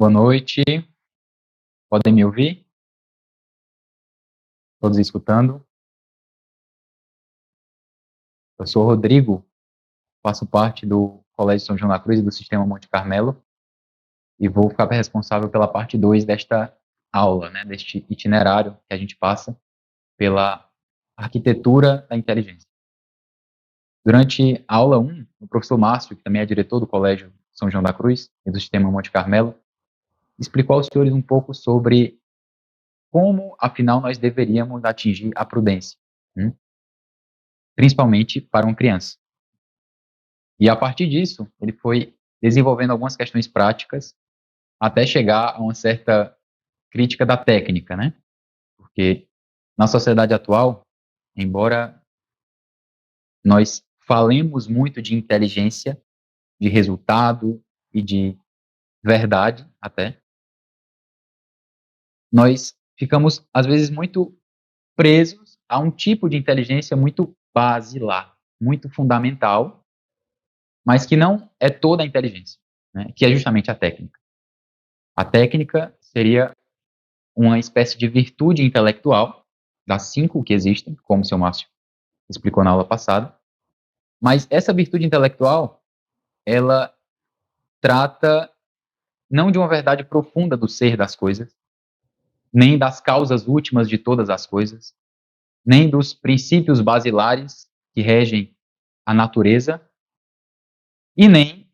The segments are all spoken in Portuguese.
Boa noite. Podem me ouvir? Todos escutando? Eu sou o Rodrigo, faço parte do Colégio São João da Cruz e do Sistema Monte Carmelo e vou ficar responsável pela parte 2 desta aula, né, deste itinerário que a gente passa pela arquitetura da inteligência. Durante a aula 1, o professor Márcio, que também é diretor do Colégio São João da Cruz e do Sistema Monte Carmelo, explicou aos senhores um pouco sobre como, afinal, nós deveríamos atingir a prudência, principalmente para uma criança. E a partir disso, ele foi desenvolvendo algumas questões práticas até chegar a uma certa crítica da técnica, né? Porque na sociedade atual, embora nós falemos muito de inteligência, de resultado e de verdade até, nós ficamos, às vezes, muito presos a um tipo de inteligência muito basilar, muito fundamental, mas que não é toda a inteligência, né? Que é justamente a técnica. A técnica seria uma espécie de virtude intelectual, das 5 que existem, como o seu Márcio explicou na aula passada, mas essa virtude intelectual, ela trata não de uma verdade profunda do ser das coisas, nem das causas últimas de todas as coisas, nem dos princípios basilares que regem a natureza, e nem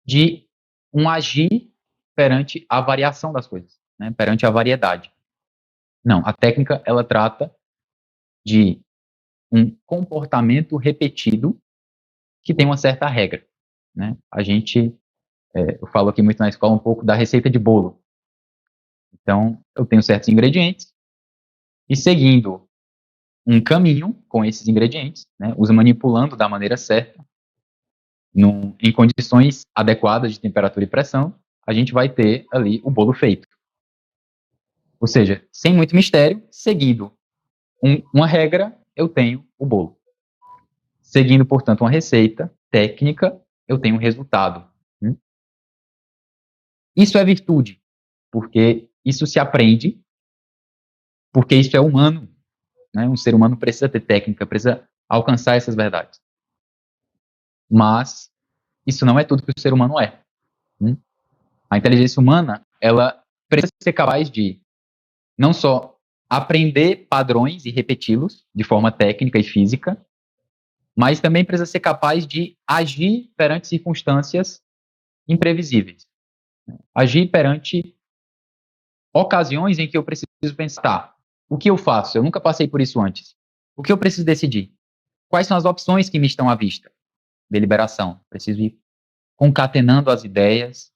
de um agir perante a variação das coisas, né, perante a variedade. Não, a técnica, ela trata de um comportamento repetido que tem uma certa regra, né? Eu falo aqui muito na escola um pouco da receita de bolo. Então, eu tenho certos ingredientes e seguindo um caminho com esses ingredientes, né, os manipulando da maneira certa, em condições adequadas de temperatura e pressão, a gente vai ter ali o bolo feito. Ou seja, sem muito mistério, seguindo uma regra, eu tenho o bolo. Seguindo, portanto, uma receita técnica, eu tenho um resultado. Isso é virtude, porque isso se aprende, porque isso é humano, né? Um ser humano precisa ter técnica, precisa alcançar essas verdades. Mas isso não é tudo que o ser humano é. A inteligência humana, ela precisa ser capaz de não só aprender padrões e repeti-los de forma técnica e física, mas também precisa ser capaz de agir perante circunstâncias imprevisíveis. Agir perante ocasiões em que eu preciso pensar, o que eu faço? Eu nunca passei por isso antes. O que eu preciso decidir? Quais são as opções que me estão à vista? Deliberação. Preciso ir concatenando as ideias,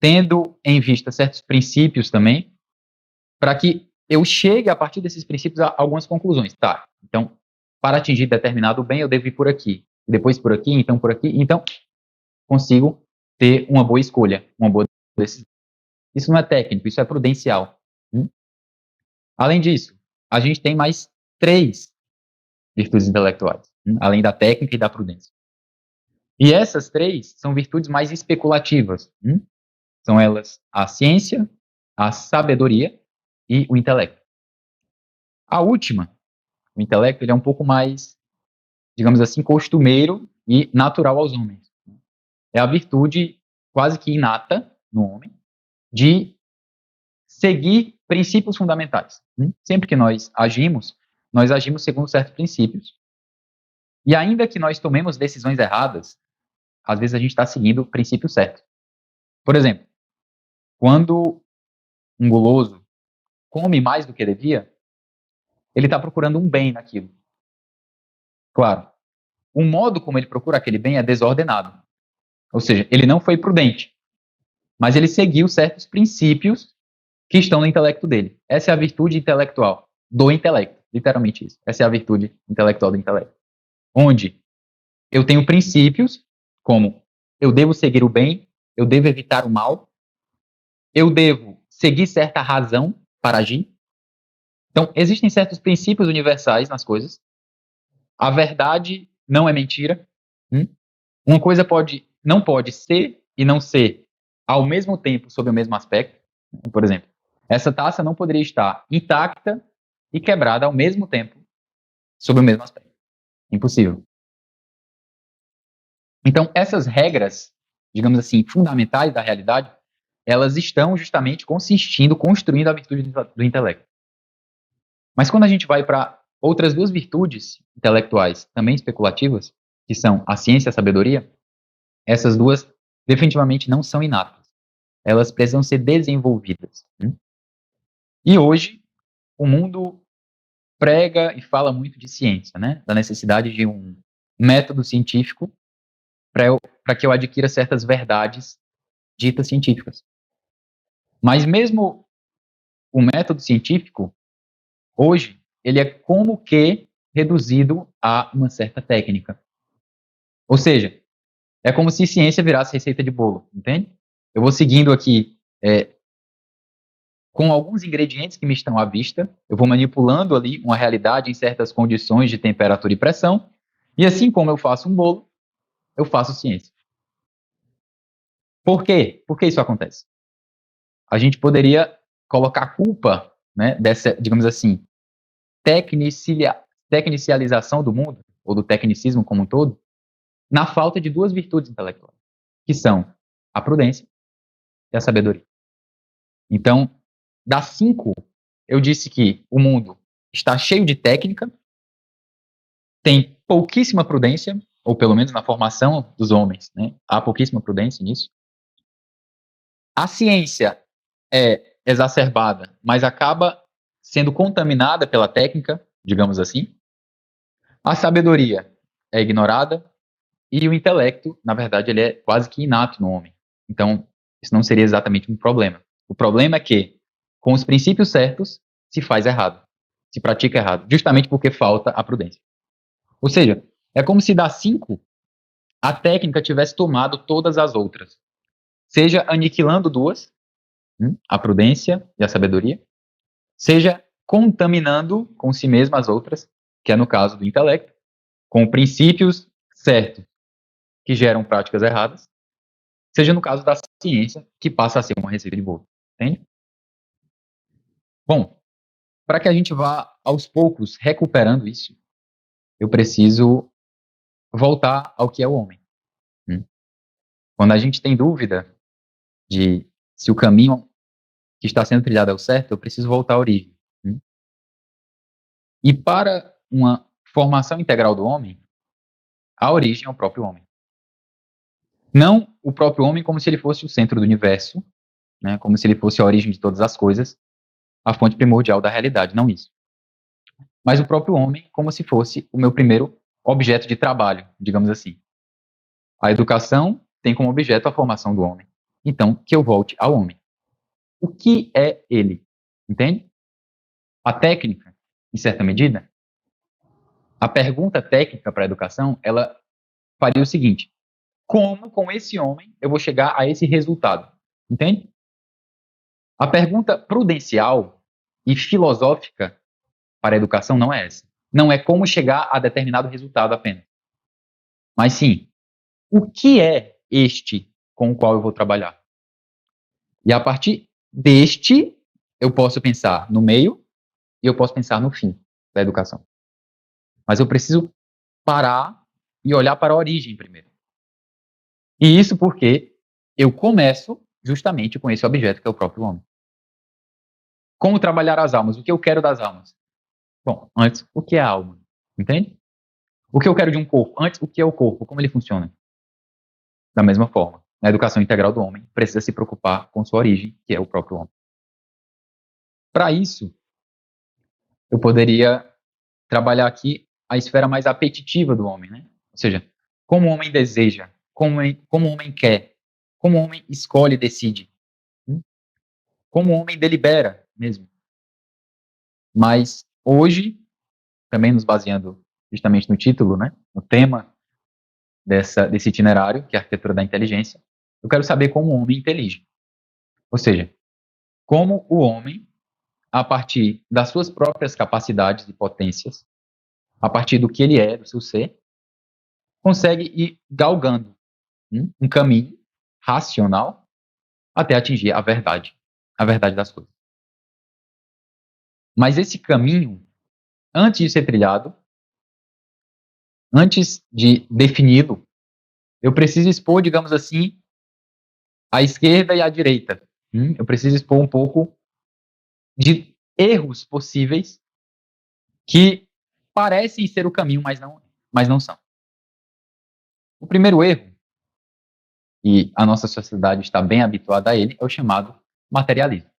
tendo em vista certos princípios também, para que eu chegue, a partir desses princípios, a algumas conclusões. Tá, então, para atingir determinado bem, eu devo ir por aqui. Depois por aqui, então por aqui. Então, consigo ter uma boa escolha, uma boa decisão. Isso não é técnico, isso é prudencial. Além disso, a gente tem mais 3 virtudes intelectuais, além da técnica e da prudência. E essas 3 são virtudes mais especulativas. São elas a ciência, a sabedoria e o intelecto. A última, o intelecto, ele é um pouco mais, digamos assim, costumeiro e natural aos homens. É a virtude quase que inata no homem de seguir princípios fundamentais. Sempre que nós agimos segundo certos princípios. E ainda que nós tomemos decisões erradas, às vezes a gente está seguindo o princípio certo. Por exemplo, quando um guloso come mais do que devia, ele está procurando um bem naquilo. Claro, o modo como ele procura aquele bem é desordenado. Ou seja, ele não foi prudente, mas ele seguiu certos princípios que estão no intelecto dele. Essa é a virtude intelectual do intelecto, literalmente isso. Essa é a virtude intelectual do intelecto. Onde eu tenho princípios, como eu devo seguir o bem, eu devo evitar o mal, eu devo seguir certa razão para agir. Então, existem certos princípios universais nas coisas. A verdade não é mentira. Uma coisa não pode ser e não ser ao mesmo tempo sob o mesmo aspecto. Por exemplo, essa taça não poderia estar intacta e quebrada ao mesmo tempo sob o mesmo aspecto. Impossível. Então, essas regras, digamos assim, fundamentais da realidade, elas estão justamente consistindo, construindo a virtude do intelecto. Mas quando a gente vai para outras duas virtudes intelectuais também especulativas, que são a ciência e a sabedoria, essas duas definitivamente não são inatas. Elas precisam ser desenvolvidas. E hoje, o mundo prega e fala muito de ciência, né? Da necessidade de um método científico para que eu adquira certas verdades ditas científicas. Mas mesmo o método científico, hoje, ele é como que reduzido a uma certa técnica. Ou seja, é como se ciência virasse receita de bolo, entende? Eu vou seguindo aqui com alguns ingredientes que me estão à vista, eu vou manipulando ali uma realidade em certas condições de temperatura e pressão, e assim como eu faço um bolo, eu faço ciência. Por quê? Por que isso acontece? A gente poderia colocar a culpa, né, dessa, digamos assim, tecnicialização do mundo, ou do tecnicismo como um todo, na falta de duas virtudes intelectuais, que são a prudência e a sabedoria. Então, das 5, eu disse que o mundo está cheio de técnica, tem pouquíssima prudência, ou pelo menos na formação dos homens, né? Há pouquíssima prudência nisso. A ciência é exacerbada, mas acaba sendo contaminada pela técnica, digamos assim. A sabedoria é ignorada e o intelecto, na verdade, ele é quase que inato no homem. Então, isso não seria exatamente um problema. O problema é que, com os princípios certos, se faz errado, se pratica errado, justamente porque falta a prudência. Ou seja, é como se das 5, a técnica tivesse tomado todas as outras, seja aniquilando duas, a prudência e a sabedoria, seja contaminando com si mesma as outras, que é no caso do intelecto, com princípios certos que geram práticas erradas, seja no caso da ciência, que passa a ser uma receita de bolo. Entende? Bom, para que a gente vá aos poucos recuperando isso, eu preciso voltar ao que é o homem. Quando a gente tem dúvida de se o caminho que está sendo trilhado é o certo, eu preciso voltar à origem. E para uma formação integral do homem, a origem é o próprio homem. Não o próprio homem como se ele fosse o centro do universo, né, como se ele fosse a origem de todas as coisas, a fonte primordial da realidade, não isso. Mas o próprio homem como se fosse o meu primeiro objeto de trabalho, digamos assim. A educação tem como objeto a formação do homem. Então, que eu volte ao homem. O que é ele? Entende? A técnica, em certa medida, a pergunta técnica para a educação, ela faria o seguinte: como com esse homem eu vou chegar a esse resultado? Entende? A pergunta prudencial e filosófica para a educação não é essa. Não é como chegar a determinado resultado apenas. Mas sim, o que é este com o qual eu vou trabalhar? E a partir deste, eu posso pensar no meio e eu posso pensar no fim da educação. Mas eu preciso parar e olhar para a origem primeiro. E isso porque eu começo justamente com esse objeto que é o próprio homem. Como trabalhar as almas? O que eu quero das almas? Bom, antes, o que é a alma? Entende? O que eu quero de um corpo? Antes, o que é o corpo? Como ele funciona? Da mesma forma, na educação integral do homem, precisa se preocupar com sua origem, que é o próprio homem. Para isso, eu poderia trabalhar aqui a esfera mais apetitiva do homem, né? Ou seja, como o homem deseja, como o homem quer, como o homem escolhe e decide, como o homem delibera mesmo. Mas hoje, também nos baseando justamente no título, né, no tema desse itinerário, que é a arquitetura da inteligência, eu quero saber como o homem intelige. Ou seja, como o homem, a partir das suas próprias capacidades e potências, a partir do que ele é, do seu ser, consegue ir galgando um caminho racional até atingir a verdade das coisas. Mas esse caminho, antes de ser trilhado, antes de defini-lo, eu preciso expor, digamos assim, a esquerda e a direita. Eu preciso expor um pouco de erros possíveis que parecem ser o caminho, mas não são. O primeiro erro, e a nossa sociedade está bem habituada a ele, é o chamado materialismo.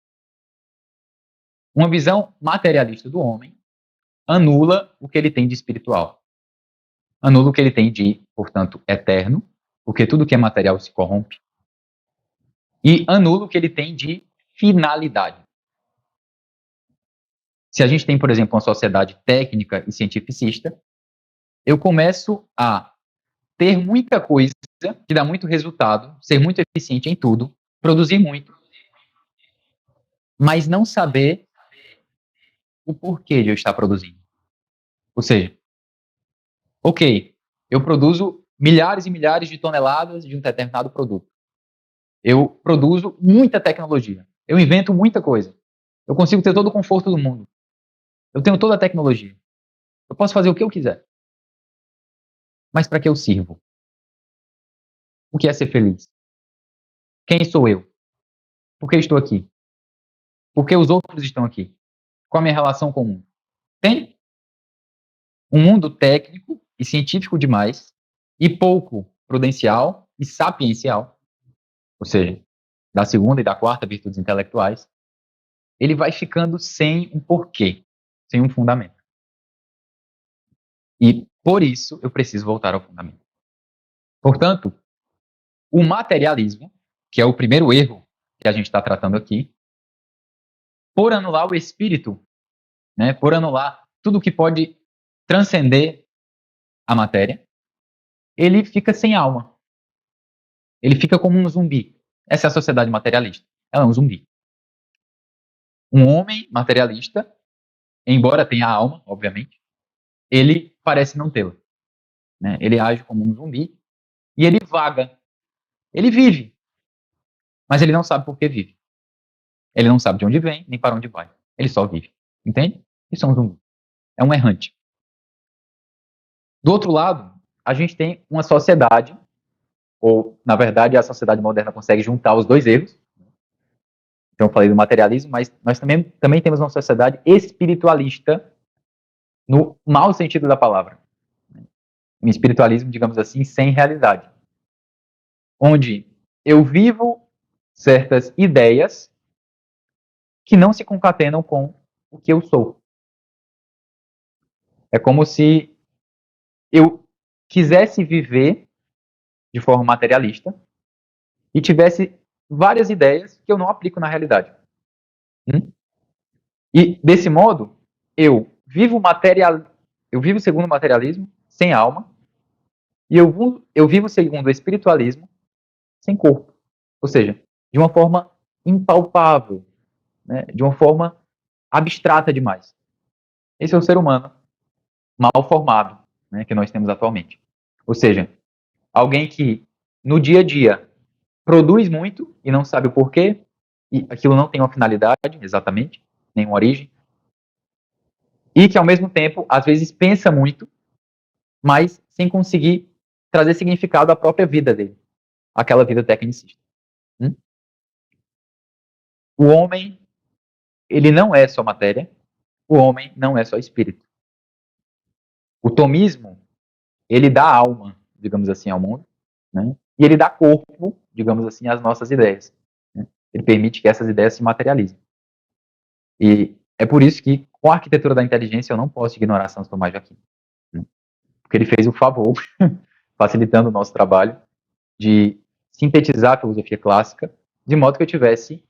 Uma visão materialista do homem anula o que ele tem de espiritual. Anula o que ele tem de, portanto, eterno, porque tudo que é material se corrompe. E anula o que ele tem de finalidade. Se a gente tem, por exemplo, uma sociedade técnica e cientificista, eu começo a ter muita coisa que dá muito resultado, ser muito eficiente em tudo, produzir muito, mas não saber o porquê de eu estar produzindo. Ou seja, ok, eu produzo milhares e milhares de toneladas de um determinado produto. Eu produzo muita tecnologia. Eu invento muita coisa. Eu consigo ter todo o conforto do mundo. Eu tenho toda a tecnologia. Eu posso fazer o que eu quiser. Mas para que eu sirvo? O que é ser feliz? Quem sou eu? Por que estou aqui? Por que os outros estão aqui? Qual a minha relação com o mundo? Tem um mundo técnico e científico demais e pouco prudencial e sapiencial, ou seja, da segunda e da quarta virtudes intelectuais, ele vai ficando sem um porquê, sem um fundamento. E por isso eu preciso voltar ao fundamento. Portanto, o materialismo, que é o primeiro erro que a gente está tratando aqui, por anular o espírito, né, por anular tudo que pode transcender a matéria, ele fica sem alma. Ele fica como um zumbi. Essa é a sociedade materialista. Ela é um zumbi. Um homem materialista, embora tenha alma, obviamente, ele parece não tê-la. Né? Ele age como um zumbi e ele vaga. Ele vive, mas ele não sabe por que vive. Ele não sabe de onde vem, nem para onde vai. Ele só vive. Entende? Isso é um zumbi. É um errante. Do outro lado, a gente tem uma sociedade, ou, na verdade, a sociedade moderna consegue juntar os dois erros. Então, eu falei do materialismo, mas nós também temos uma sociedade espiritualista, no mau sentido da palavra. Um espiritualismo, digamos assim, sem realidade. Onde eu vivo certas ideias que não se concatenam com o que eu sou. É como se eu quisesse viver de forma materialista e tivesse várias ideias que eu não aplico na realidade. E desse modo, eu vivo segundo o materialismo, sem alma, e eu vivo segundo o espiritualismo, sem corpo. Ou seja, de uma forma impalpável, né? De uma forma abstrata demais. Esse é o ser humano mal formado, né, que nós temos atualmente. Ou seja, alguém que no dia a dia produz muito e não sabe o porquê, e aquilo não tem uma finalidade exatamente, nenhuma origem, e que ao mesmo tempo, às vezes, pensa muito, mas sem conseguir trazer significado à própria vida dele, aquela vida tecnicista. O homem, ele não é só matéria, o homem não é só espírito. O tomismo, ele dá alma, digamos assim, ao mundo, né? E ele dá corpo, digamos assim, às nossas ideias. Né? Ele permite que essas ideias se materializem. E é por isso que, com a arquitetura da inteligência, eu não posso ignorar Santo Tomás de Aquino. Né? Porque ele fez o favor, facilitando o nosso trabalho, de sintetizar a filosofia clássica, de modo que eu tivesse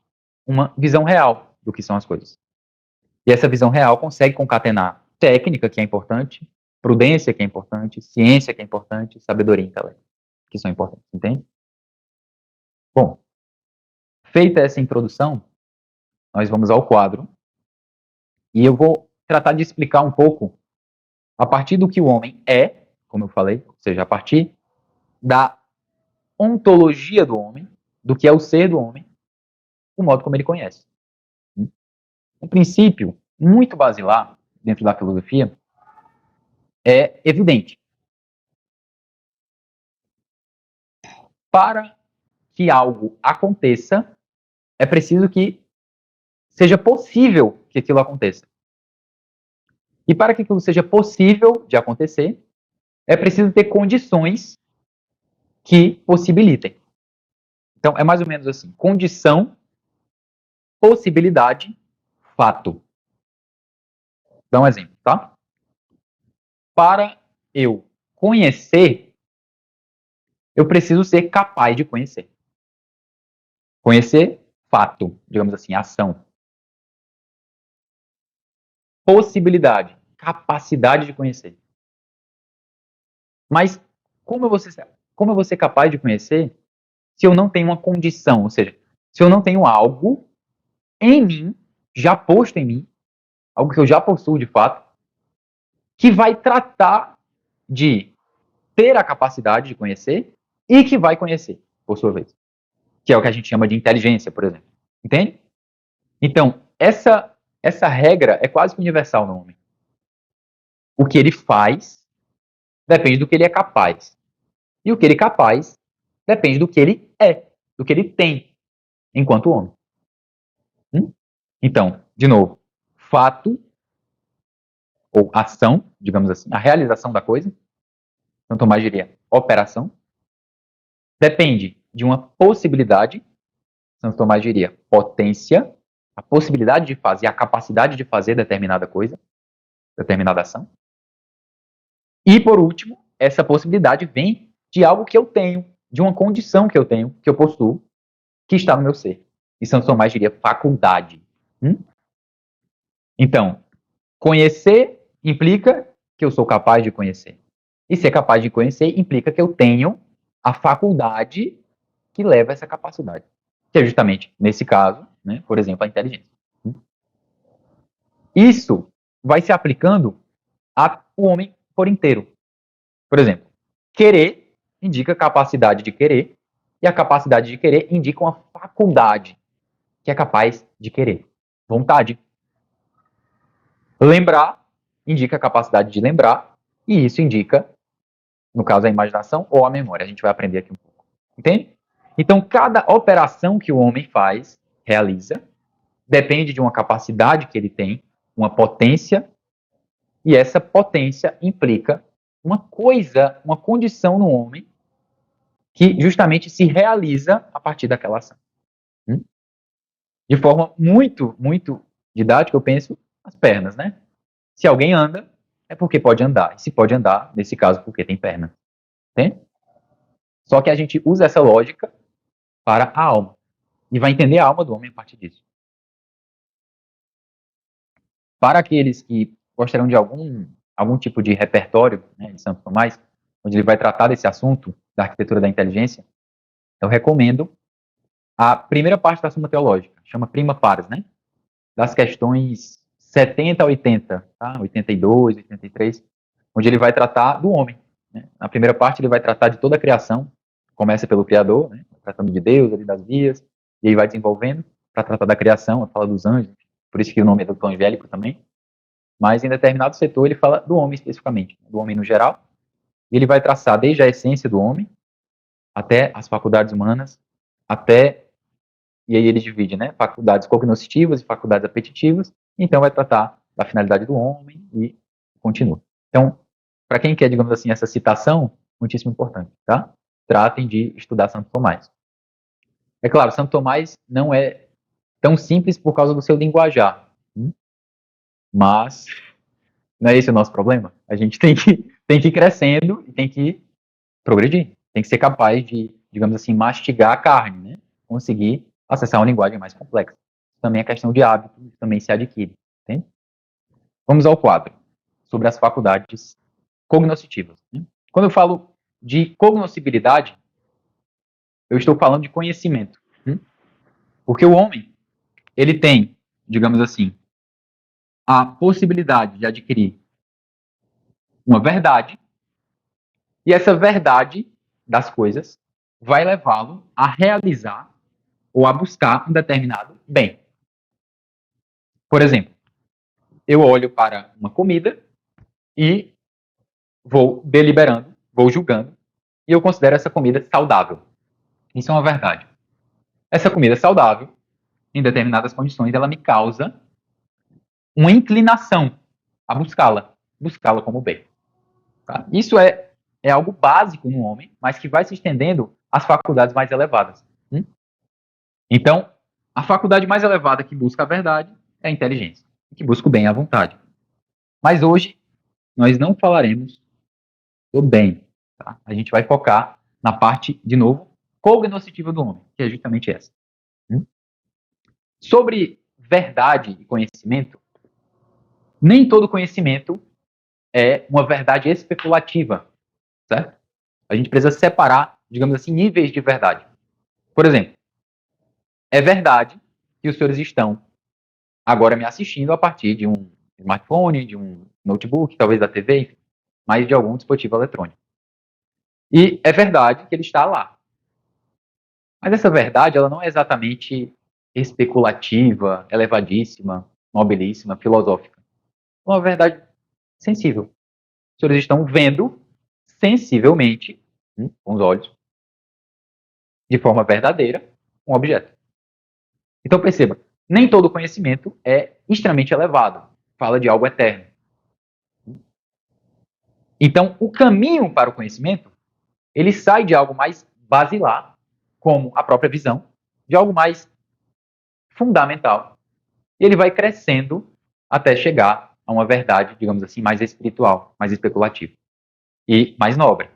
uma visão real do que são as coisas. E essa visão real consegue concatenar técnica, que é importante, prudência, que é importante, ciência, que é importante, sabedoria e intelecto, que são importantes, entende? Bom, feita essa introdução, nós vamos ao quadro, e eu vou tratar de explicar um pouco, a partir do que o homem é, como eu falei, ou seja, a partir da ontologia do homem, do que é o ser do homem, o modo como ele conhece. Um princípio muito basilar dentro da filosofia é evidente. Para que algo aconteça, é preciso que seja possível que aquilo aconteça. E para que aquilo seja possível de acontecer, é preciso ter condições que possibilitem. Então, é mais ou menos assim: condição, possibilidade, fato. Vou dar um exemplo, tá? Para eu conhecer, eu preciso ser capaz de conhecer. Conhecer, fato, digamos assim, ação. Possibilidade, capacidade de conhecer. Mas como eu vou ser capaz de conhecer se eu não tenho uma condição? Ou seja, se eu não tenho algo em mim, já posto em mim, algo que eu já possuo de fato, que vai tratar de ter a capacidade de conhecer e que vai conhecer, por sua vez. Que é o que a gente chama de inteligência, por exemplo. Entende? Então, essa regra é quase que universal no homem. O que ele faz depende do que ele é capaz. E o que ele é capaz depende do que ele é, do que ele tem enquanto homem. Então, de novo, fato ou ação, digamos assim, a realização da coisa, Santo Tomás diria operação, depende de uma possibilidade, Santo Tomás diria potência, a possibilidade de fazer, a capacidade de fazer determinada coisa, determinada ação. E, por último, essa possibilidade vem de algo que eu tenho, de uma condição que eu tenho, que eu possuo, que está no meu ser. E Santo Tomás diria faculdade. Então, conhecer implica que eu sou capaz de conhecer. E ser capaz de conhecer implica que eu tenho a faculdade que leva a essa capacidade. Que é justamente, nesse caso, né, por exemplo, a inteligência. Isso vai se aplicando ao homem por inteiro. Por exemplo, querer indica capacidade de querer, e a capacidade de querer indica uma faculdade que é capaz de querer. Vontade. Lembrar indica a capacidade de lembrar, e isso indica, no caso, a imaginação ou a memória. A gente vai aprender aqui um pouco. Entende? Então, cada operação que o homem faz, realiza, depende de uma capacidade que ele tem, uma potência, e essa potência implica uma coisa, uma condição no homem que justamente se realiza a partir daquela ação. De forma muito didática, eu penso as pernas, né? Se alguém anda, é porque pode andar. E se pode andar, nesse caso, porque tem perna. Entende? Só que a gente usa essa lógica para a alma. E vai entender a alma do homem a partir disso. Para aqueles que gostarão de algum tipo de repertório, né, de Santo Tomás, onde ele vai tratar desse assunto da arquitetura da inteligência, eu recomendo a primeira parte da Suma Teológica, chama Prima Pares, né? Das questões 70 a 80, tá? 82, 83, onde ele vai tratar do homem. Né? Na primeira parte, ele vai tratar de toda a criação, começa pelo Criador, né? Tratando de Deus, ali das vias, e aí vai desenvolvendo para tratar da criação, fala dos anjos, por isso que o nome é do tom angélico também. Mas em determinado setor, ele fala do homem especificamente, do homem no geral, e ele vai traçar desde a essência do homem até as faculdades humanas, até, e aí ele divide, né, faculdades cognoscitivas e faculdades apetitivas, então vai tratar da finalidade do homem e continua. Então, para quem quer, digamos assim, essa citação, muitíssimo importante, tá? Tratem de estudar Santo Tomás. É claro, Santo Tomás não é tão simples por causa do seu linguajar, mas não é esse o nosso problema. A gente tem que ir crescendo e tem que progredir. Tem que ser capaz de, digamos assim, mastigar a carne, né? Conseguir acessar uma linguagem mais complexa. Também é questão de hábito, também se adquire. Entende? Vamos ao quadro sobre as faculdades cognoscitivas. Né? Quando eu falo de cognoscibilidade, eu estou falando de conhecimento. Porque o homem, ele tem, digamos assim, a possibilidade de adquirir uma verdade, e essa verdade das coisas vai levá-lo a realizar ou a buscar um determinado bem. Por exemplo, eu olho para uma comida e vou deliberando, vou julgando, e eu considero essa comida saudável. Isso é uma verdade. Essa comida saudável, em determinadas condições, ela me causa uma inclinação a buscá-la como bem. Tá? Isso é algo básico no homem, mas que vai se estendendo às faculdades mais elevadas. Então, a faculdade mais elevada que busca a verdade é a inteligência, que busca o bem à vontade. Mas hoje, nós não falaremos do bem. Tá? A gente vai focar na parte, de novo, cognoscitiva do homem, que é justamente essa. Sobre verdade e conhecimento, nem todo conhecimento é uma verdade especulativa, certo? A gente precisa separar, digamos assim, níveis de verdade. Por exemplo, é verdade que os senhores estão agora me assistindo a partir de um smartphone, de um notebook, talvez da TV, enfim, mas de algum dispositivo eletrônico. E é verdade que ele está lá. Mas essa verdade, ela não é exatamente especulativa, elevadíssima, nobilíssima, filosófica. É uma verdade sensível. Os senhores estão vendo sensivelmente, com os olhos, de forma verdadeira, um objeto. Então perceba, nem todo conhecimento é extremamente elevado. Fala de algo eterno. Então, o caminho para o conhecimento, ele sai de algo mais basilar, como a própria visão, de algo mais fundamental. E ele vai crescendo até chegar a uma verdade, digamos assim, mais espiritual, mais especulativa e mais nobre.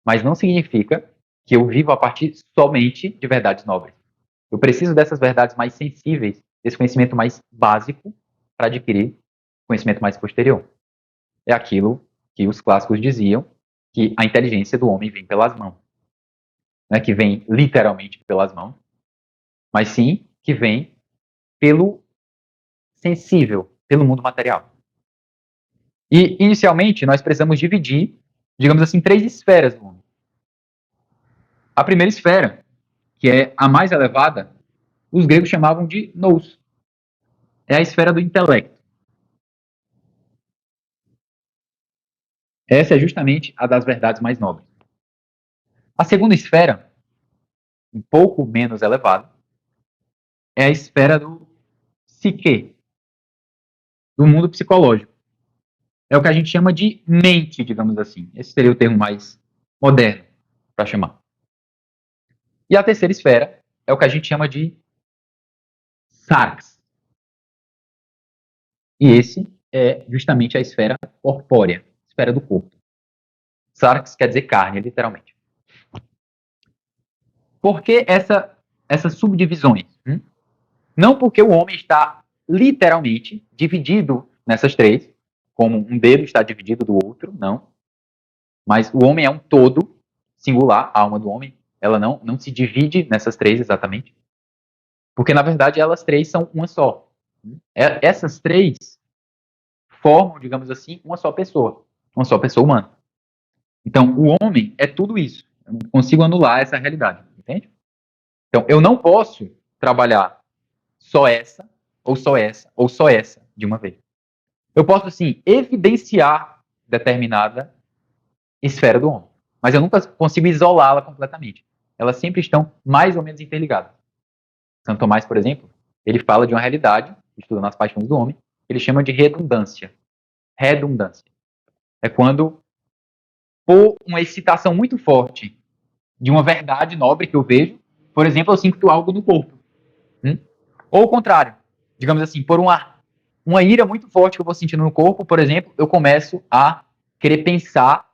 Mas não significa que eu vivo a partir somente de verdades nobres. Eu preciso dessas verdades mais sensíveis, desse conhecimento mais básico, para adquirir conhecimento mais posterior. É aquilo que os clássicos diziam, que a inteligência do homem vem pelas mãos. Não é que vem literalmente pelas mãos, mas sim que vem pelo sensível, pelo mundo material. E, inicialmente, nós precisamos dividir, digamos assim, 3 esferas do homem. A primeira esfera, que é a mais elevada, os gregos chamavam de nous. É a esfera do intelecto. Essa é justamente a das verdades mais nobres. A segunda esfera, um pouco menos elevada, é a esfera do psique, do mundo psicológico. É o que a gente chama de mente, digamos assim. Esse seria o termo mais moderno para chamar. E a terceira esfera é o que a gente chama de sarx. E esse é justamente a esfera corpórea, esfera do corpo. Sarx quer dizer carne, literalmente. Por que essas subdivisões? Não porque o homem está literalmente dividido nessas 3, como um dedo está dividido do outro, não. Mas o homem é um todo singular, a alma do homem, ela não se divide nessas 3 exatamente. Porque, na verdade, elas 3 são uma só. Essas 3 formam, digamos assim, uma só pessoa humana. Então, o homem é tudo isso. Eu não consigo anular essa realidade, entende? Então, eu não posso trabalhar só essa, ou só essa, ou só essa de uma vez. Eu posso, sim, evidenciar determinada esfera do homem, mas eu nunca consigo isolá-la completamente. Elas sempre estão mais ou menos interligadas. Santo Tomás, por exemplo, ele fala de uma realidade, estudando as paixões do homem, ele chama de redundância. Redundância. É quando, por uma excitação muito forte de uma verdade nobre que eu vejo, por exemplo, eu sinto algo no corpo. Ou o contrário, digamos assim, por uma ira muito forte que eu vou sentindo no corpo, por exemplo, eu começo a querer pensar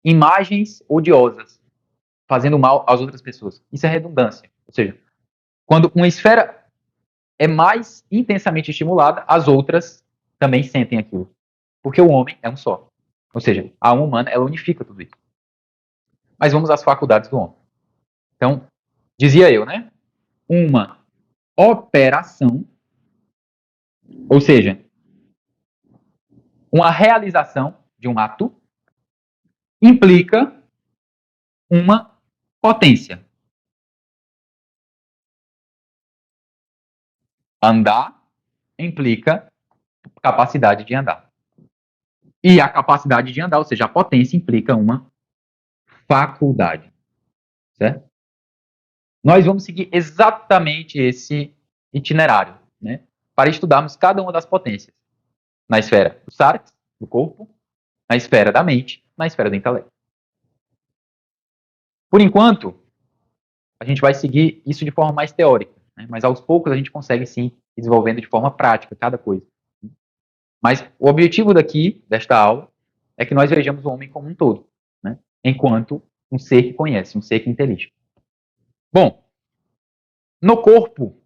imagens odiosas, fazendo mal às outras pessoas. Isso é redundância. Ou seja, quando uma esfera é mais intensamente estimulada, as outras também sentem aquilo. Porque o homem é um só. Ou seja, a alma humana, ela unifica tudo isso. Mas vamos às faculdades do homem. Então, dizia eu, né? Uma operação, ou seja, uma realização de um ato, implica uma potência. Andar implica capacidade de andar. E a capacidade de andar, ou seja, a potência, implica uma faculdade. Certo? Nós vamos seguir exatamente esse itinerário, né, para estudarmos cada uma das potências. Na esfera do sarx, do corpo, na esfera da mente, na esfera do intelecto. Por enquanto, a gente vai seguir isso de forma mais teórica, né, mas aos poucos a gente consegue sim ir desenvolvendo de forma prática cada coisa. Mas o objetivo desta aula, é que nós vejamos o homem como um todo, né, enquanto um ser que conhece, um ser que intelige. Bom, no corpo,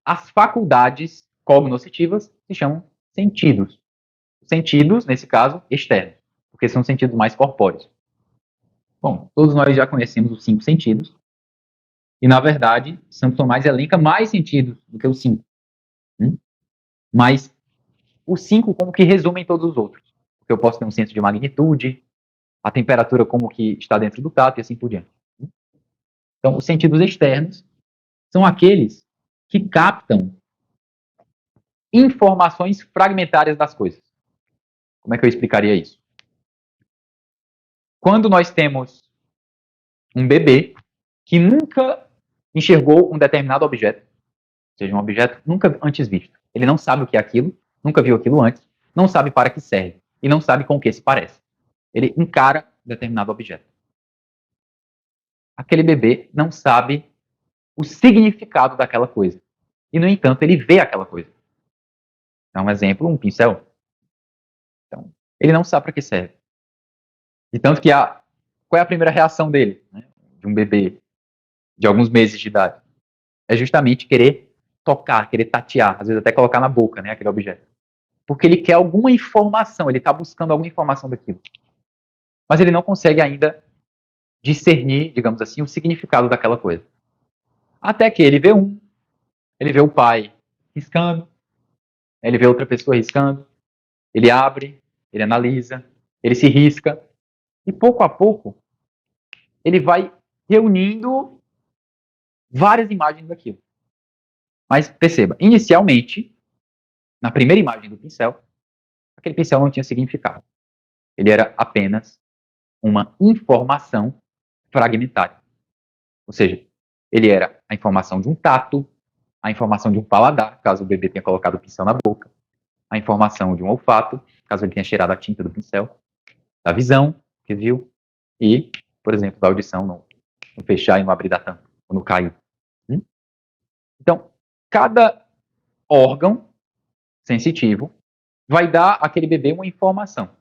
as faculdades cognoscitivas se chamam sentidos. Sentidos, nesse caso, externos, porque são sentidos mais corpóreos. Bom, todos nós já conhecemos os 5 sentidos, e na verdade, Santo Tomás elenca mais sentidos do que os 5. Mas os 5 como que resumem todos os outros. Porque eu posso ter um senso de magnitude, a temperatura como que está dentro do tato e assim por diante. Então, os sentidos externos são aqueles que captam informações fragmentárias das coisas. Como é que eu explicaria isso? Quando nós temos um bebê que nunca enxergou um determinado objeto, ou seja, um objeto nunca antes visto, ele não sabe o que é aquilo, nunca viu aquilo antes, não sabe para que serve e não sabe com o que se parece. Ele encara determinado objeto. Aquele bebê não sabe o significado daquela coisa. E, no entanto, ele vê aquela coisa. Dá um exemplo, um pincel. Então, ele não sabe para que serve. E tanto que qual é a primeira reação dele, né, de um bebê de alguns meses de idade? É justamente querer tocar, querer tatear, às vezes até colocar na boca, né, aquele objeto. Porque ele quer alguma informação, ele está buscando alguma informação daquilo. Mas ele não consegue ainda discernir, digamos assim, o significado daquela coisa. Até que ele vê o pai riscando, ele vê outra pessoa riscando, ele abre, ele analisa, ele se risca, e pouco a pouco ele vai reunindo várias imagens daquilo. Mas perceba, inicialmente, na primeira imagem do pincel, aquele pincel não tinha significado. Ele era apenas uma informação fragmentária. Ou seja, ele era a informação de um tato, a informação de um paladar, caso o bebê tenha colocado o pincel na boca, a informação de um olfato, caso ele tenha cheirado a tinta do pincel, da visão, que viu, e, por exemplo, da audição, no fechar e no abrir da tampa, ou no cair. Então, cada órgão sensitivo vai dar àquele bebê uma informação.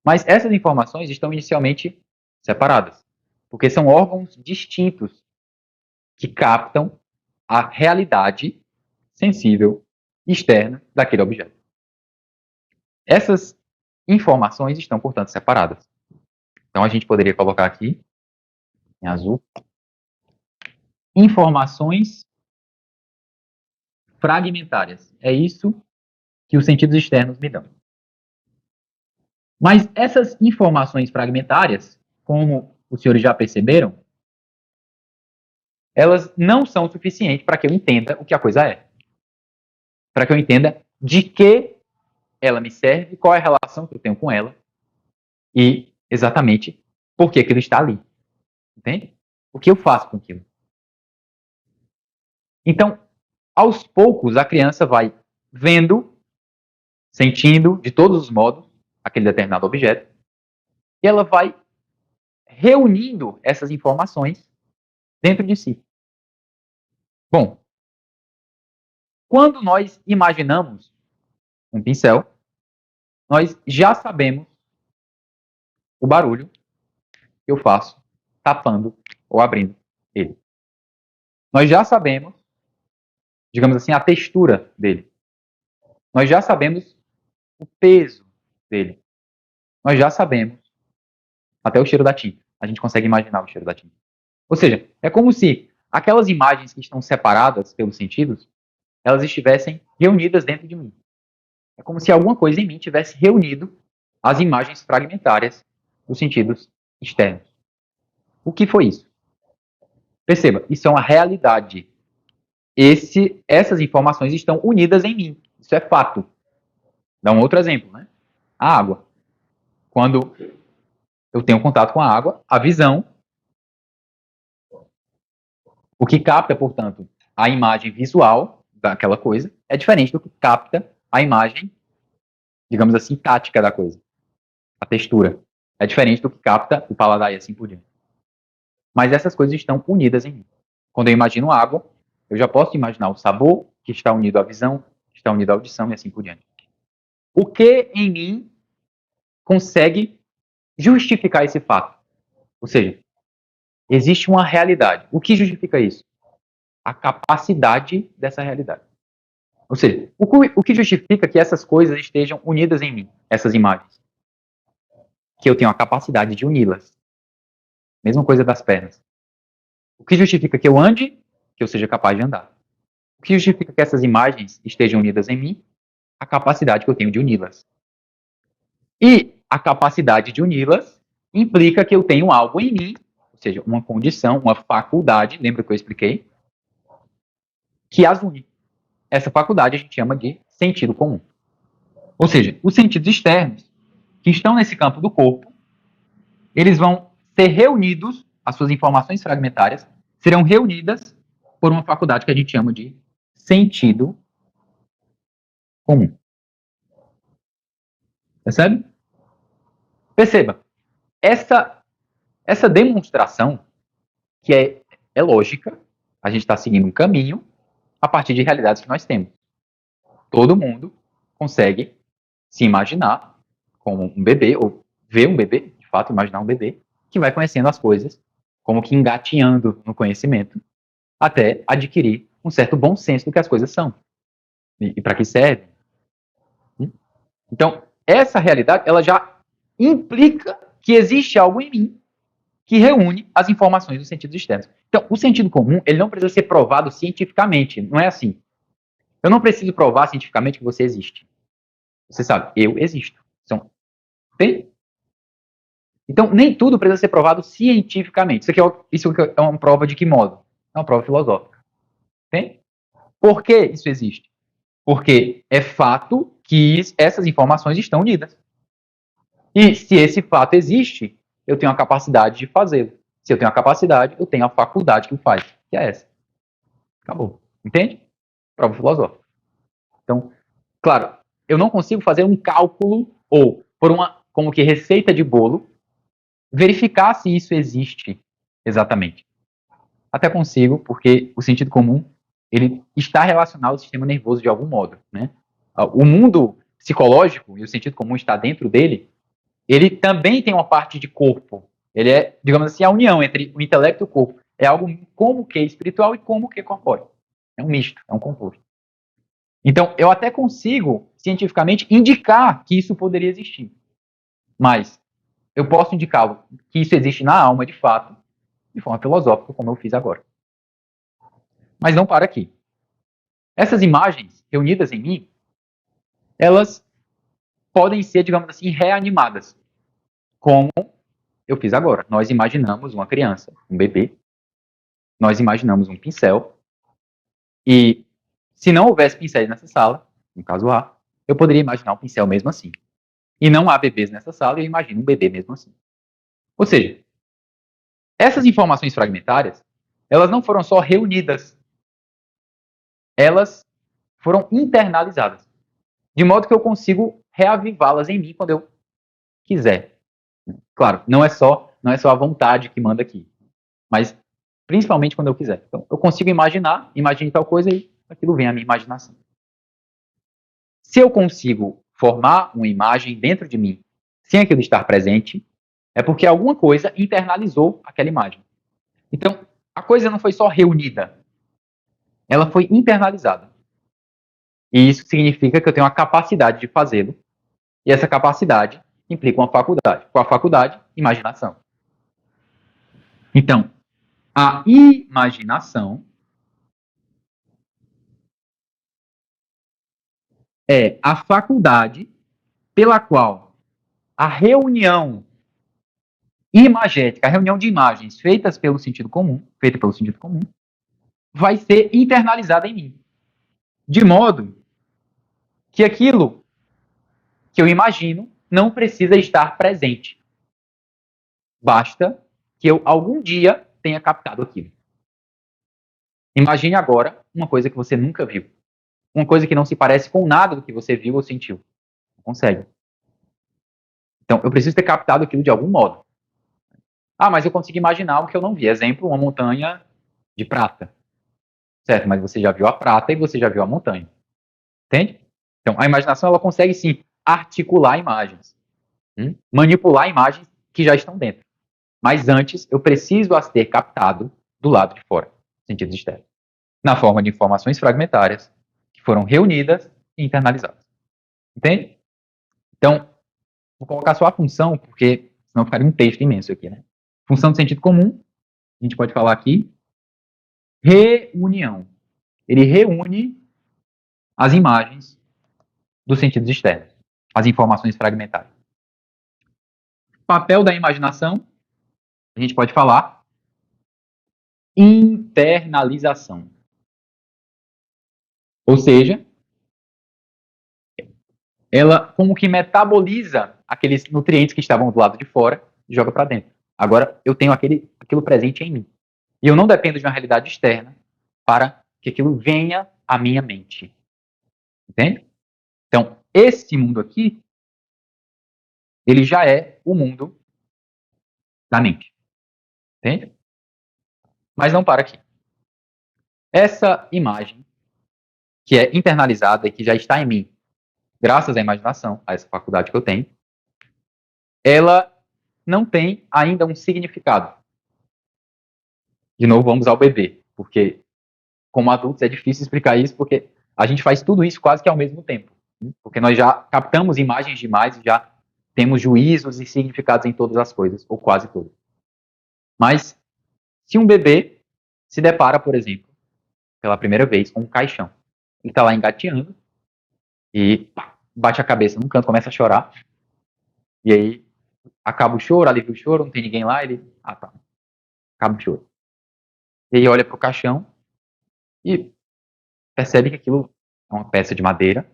Mas essas informações estão inicialmente separadas, porque são órgãos distintos que captam a realidade sensível externa daquele objeto. Essas informações estão, portanto, separadas. Então, a gente poderia colocar aqui, em azul, informações fragmentárias. É isso que os sentidos externos me dão. Mas essas informações fragmentárias, como os senhores já perceberam, elas não são suficientes para que eu entenda o que a coisa é. Para que eu entenda de que ela me serve, qual é a relação que eu tenho com ela e exatamente por que aquilo está ali. Entende? O que eu faço com aquilo. Então, aos poucos, a criança vai vendo, sentindo, de todos os modos, aquele determinado objeto, e ela vai reunindo essas informações dentro de si. Bom, quando nós imaginamos um pincel, nós já sabemos o barulho que eu faço tapando ou abrindo ele. Nós já sabemos, digamos assim, a textura dele. Nós já sabemos o peso dele. Nós já sabemos até o cheiro da tinta. A gente consegue imaginar o cheiro da tinta. Ou seja, é como se aquelas imagens que estão separadas pelos sentidos, elas estivessem reunidas dentro de mim. É como se alguma coisa em mim tivesse reunido as imagens fragmentárias dos sentidos externos. O que foi isso? Perceba, isso é uma realidade. essas informações estão unidas em mim. Isso é fato. Dá um outro exemplo, né? A água. Quando eu tenho contato com a água, a visão, o que capta, portanto, a imagem visual daquela coisa, é diferente do que capta a imagem, digamos assim, tática da coisa. A textura. É diferente do que capta o paladar e assim por diante. Mas essas coisas estão unidas em mim. Quando eu imagino água, eu já posso imaginar o sabor, que está unido à visão, que está unido à audição e assim por diante. O que em mim consegue justificar esse fato? Ou seja, existe uma realidade. O que justifica isso? A capacidade dessa realidade. Ou seja, o que justifica que essas coisas estejam unidas em mim, essas imagens? Que eu tenho a capacidade de uni-las. Mesma coisa das pernas. O que justifica que eu ande? Que eu seja capaz de andar. O que justifica que essas imagens estejam unidas em mim? A capacidade que eu tenho de uni-las. E a capacidade de uni-las implica que eu tenho algo em mim, ou seja, uma condição, uma faculdade, lembra que eu expliquei? Que as une. Essa faculdade a gente chama de sentido comum. Ou seja, os sentidos externos que estão nesse campo do corpo, eles vão ser reunidos, as suas informações fragmentárias serão reunidas por uma faculdade que a gente chama de sentido comum. Percebe? Perceba, essa demonstração, que é lógica, a gente está seguindo um caminho a partir de realidades que nós temos. Todo mundo consegue se imaginar como um bebê, ou ver um bebê, de fato, imaginar um bebê, que vai conhecendo as coisas, como que engatinhando no conhecimento, até adquirir um certo bom senso do que as coisas são e para que servem. Então, essa realidade, ela já implica que existe algo em mim que reúne as informações dos sentidos externos. Então, o sentido comum, ele não precisa ser provado cientificamente, não é assim. Eu não preciso provar cientificamente que você existe. Você sabe, eu existo. Tem? Então, nem tudo precisa ser provado cientificamente. Isso é uma prova de que modo? É uma prova filosófica. Tem? Por que isso existe? Porque é fato que essas informações estão unidas. E se esse fato existe, eu tenho a capacidade de fazê-lo. Se eu tenho a capacidade, eu tenho a faculdade que o faz, que é essa. Acabou. Entende? Prova filosófica. Então, claro, eu não consigo fazer um cálculo ou, por uma, como que receita de bolo, verificar se isso existe exatamente. Até consigo, porque o sentido comum, ele está relacionado ao sistema nervoso de algum modo, né? O mundo psicológico, e o sentido comum está dentro dele, ele também tem uma parte de corpo. Ele é, digamos assim, a união entre o intelecto e o corpo. É algo como que espiritual e como que corpóreo. É um misto, é um composto. Então, eu até consigo, cientificamente, indicar que isso poderia existir. Mas eu posso indicar que isso existe na alma, de fato, de forma filosófica, como eu fiz agora. Mas não para aqui. Essas imagens reunidas em mim, elas podem ser, digamos assim, reanimadas. Como eu fiz agora. Nós imaginamos uma criança, um bebê. Nós imaginamos um pincel. E se não houvesse pincéis nessa sala, no caso A, eu poderia imaginar um pincel mesmo assim. E não há bebês nessa sala, eu imagino um bebê mesmo assim. Ou seja, essas informações fragmentárias, elas não foram só reunidas, elas foram internalizadas. De modo que eu consigo reavivá-las em mim quando eu quiser. Claro, não é só a vontade que manda aqui, mas principalmente quando eu quiser. Então, eu consigo imagine tal coisa e aquilo vem à minha imaginação. Se eu consigo formar uma imagem dentro de mim sem aquilo estar presente, é porque alguma coisa internalizou aquela imagem. Então, a coisa não foi só reunida, ela foi internalizada. E isso significa que eu tenho a capacidade de fazê-lo, e essa capacidade implica uma faculdade. Qual a faculdade? Imaginação. Então, a imaginação é a faculdade pela qual a reunião imagética, a reunião de imagens feita pelo sentido comum, vai ser internalizada em mim. De modo que aquilo que eu imagino não precisa estar presente. Basta que eu algum dia tenha captado aquilo. Imagine agora uma coisa que você nunca viu. Uma coisa que não se parece com nada do que você viu ou sentiu. Não consegue. Então, eu preciso ter captado aquilo de algum modo. Ah, mas eu consigo imaginar o que eu não vi. Exemplo, uma montanha de prata. Certo, mas você já viu a prata e você já viu a montanha. Entende? Então, a imaginação ela consegue sim articular imagens, manipular imagens que já estão dentro. Mas antes, eu preciso as ter captado do lado de fora, sentidos externos, na forma de informações fragmentárias que foram reunidas e internalizadas. Entende? Então, vou colocar só a função, porque senão ficaria um texto imenso aqui, né? Função de sentido comum, a gente pode falar aqui, reunião. Ele reúne as imagens dos sentidos externos, as informações fragmentárias. Papel da imaginação, a gente pode falar internalização. Ou seja, ela como que metaboliza aqueles nutrientes que estavam do lado de fora e joga para dentro. Agora eu tenho aquilo presente em mim. E eu não dependo de uma realidade externa para que aquilo venha à minha mente. Entende? Então, esse mundo aqui, ele já é o mundo da mente. Entende? Mas não para aqui. Essa imagem, que é internalizada e que já está em mim, graças à imaginação, a essa faculdade que eu tenho, ela não tem ainda um significado. De novo, vamos ao bebê, porque como adultos é difícil explicar isso, porque a gente faz tudo isso quase que ao mesmo tempo. Porque nós já captamos imagens demais e já temos juízos e significados em todas as coisas, ou quase todas. Mas, se um bebê se depara, por exemplo, pela primeira vez com um caixão, ele está lá engateando e bate a cabeça num canto, começa a chorar, e aí acaba o choro, alivia o choro, não tem ninguém lá, ele, tá, acaba o choro. E aí olha para o caixão e percebe que aquilo é uma peça de madeira,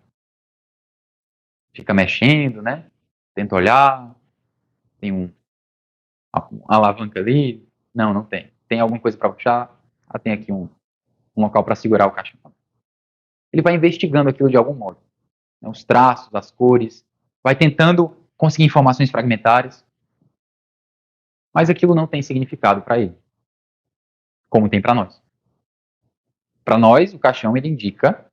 fica mexendo, né? Tenta olhar, tem uma alavanca ali, não tem. Tem alguma coisa para puxar, tem aqui um local para segurar o caixão. Ele vai investigando aquilo de algum modo, né? Os traços, as cores, vai tentando conseguir informações fragmentárias, mas aquilo não tem significado para ele, como tem para nós. Para nós, o caixão ele indica,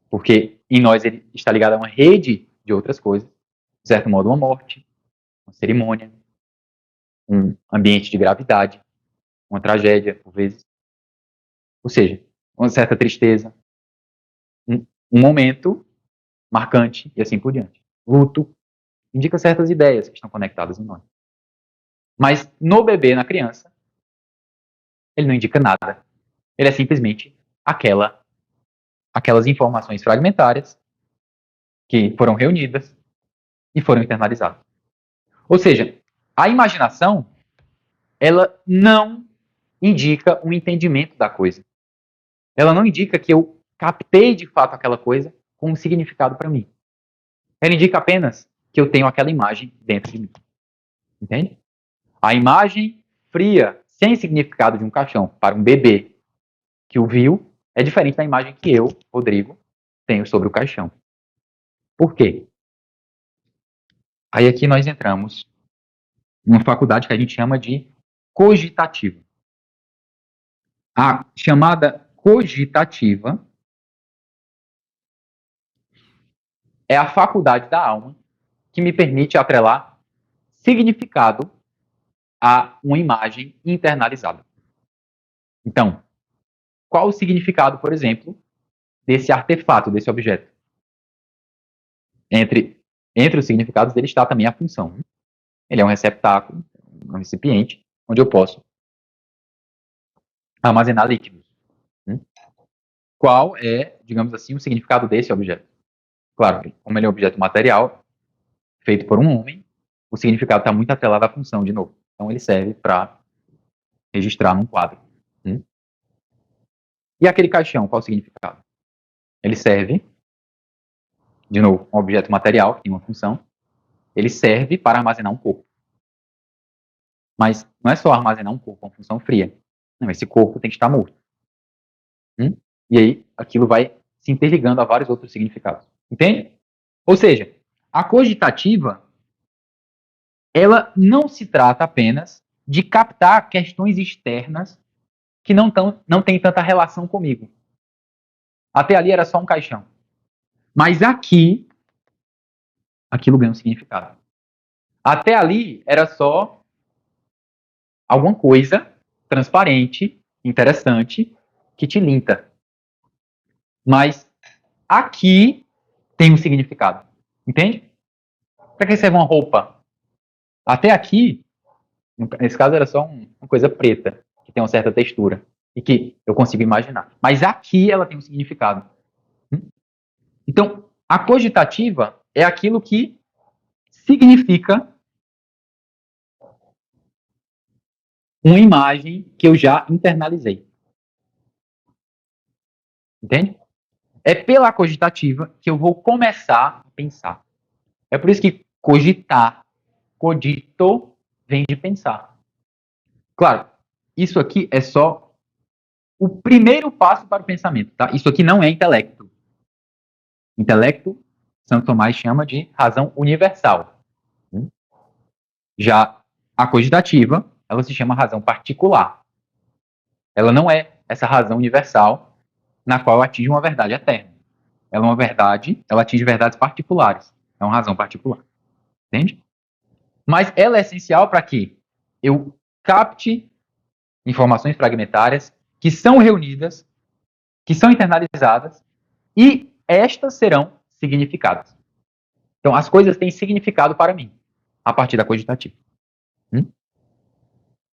porque em nós ele está ligado a uma rede de outras coisas, de certo modo uma morte, uma cerimônia, um ambiente de gravidade, uma tragédia, por vezes. Ou seja, uma certa tristeza, um momento marcante e assim por diante. Luto indica certas ideias que estão conectadas em nós. Mas no bebê, na criança, ele não indica nada. Ele é simplesmente aquelas informações fragmentárias que foram reunidas e foram internalizadas. Ou seja, a imaginação, ela não indica um entendimento da coisa. Ela não indica que eu captei de fato aquela coisa com um significado para mim. Ela indica apenas que eu tenho aquela imagem dentro de mim. Entende? A imagem fria, sem significado de um caixão para um bebê que o viu é diferente da imagem que eu, Rodrigo, tenho sobre o caixão. Por quê? Aí aqui nós entramos numa faculdade que a gente chama de cogitativa. A chamada cogitativa é a faculdade da alma que me permite atrelar significado a uma imagem internalizada. Então, qual o significado, por exemplo, desse artefato, desse objeto? Entre os significados dele está também a função. Ele é um receptáculo, um recipiente, onde eu posso armazenar líquidos. Qual é, digamos assim, o significado desse objeto? Claro, como ele é um objeto material, feito por um homem, o significado está muito atrelado à função, de novo. Então, ele serve para registrar num quadro. E aquele caixão, qual o significado? Ele serve, de novo, um objeto material, que tem uma função, ele serve para armazenar um corpo. Mas não é só armazenar um corpo, é uma função fria. Não, esse corpo tem que estar morto. E aí, aquilo vai se interligando a vários outros significados. Entende? Ou seja, a cogitativa, ela não se trata apenas de captar questões externas que não têm tanta relação comigo. Até ali era só um caixão. Mas aqui, aquilo ganha um significado. Até ali era só alguma coisa transparente, interessante, que te linta. Mas aqui tem um significado. Entende? Para que serve uma roupa? Até aqui, nesse caso era só uma coisa preta, que tem uma certa textura, e que eu consigo imaginar. Mas aqui ela tem um significado. Então, a cogitativa é aquilo que significa uma imagem que eu já internalizei. Entende? É pela cogitativa que eu vou começar a pensar. É por isso que cogitar, cogito, vem de pensar. Claro, isso aqui é só o primeiro passo para o pensamento, tá? Isso aqui não é intelecto. Intelecto, Santo Tomás chama de razão universal. Já a cogitativa, ela se chama razão particular. Ela não é essa razão universal na qual atinge uma verdade eterna. Ela é uma verdade, ela atinge verdades particulares. É uma razão particular. Entende? Mas ela é essencial para que eu capte informações fragmentárias que são reunidas, que são internalizadas, e estas serão significadas. Então, as coisas têm significado para mim, a partir da cogitativa.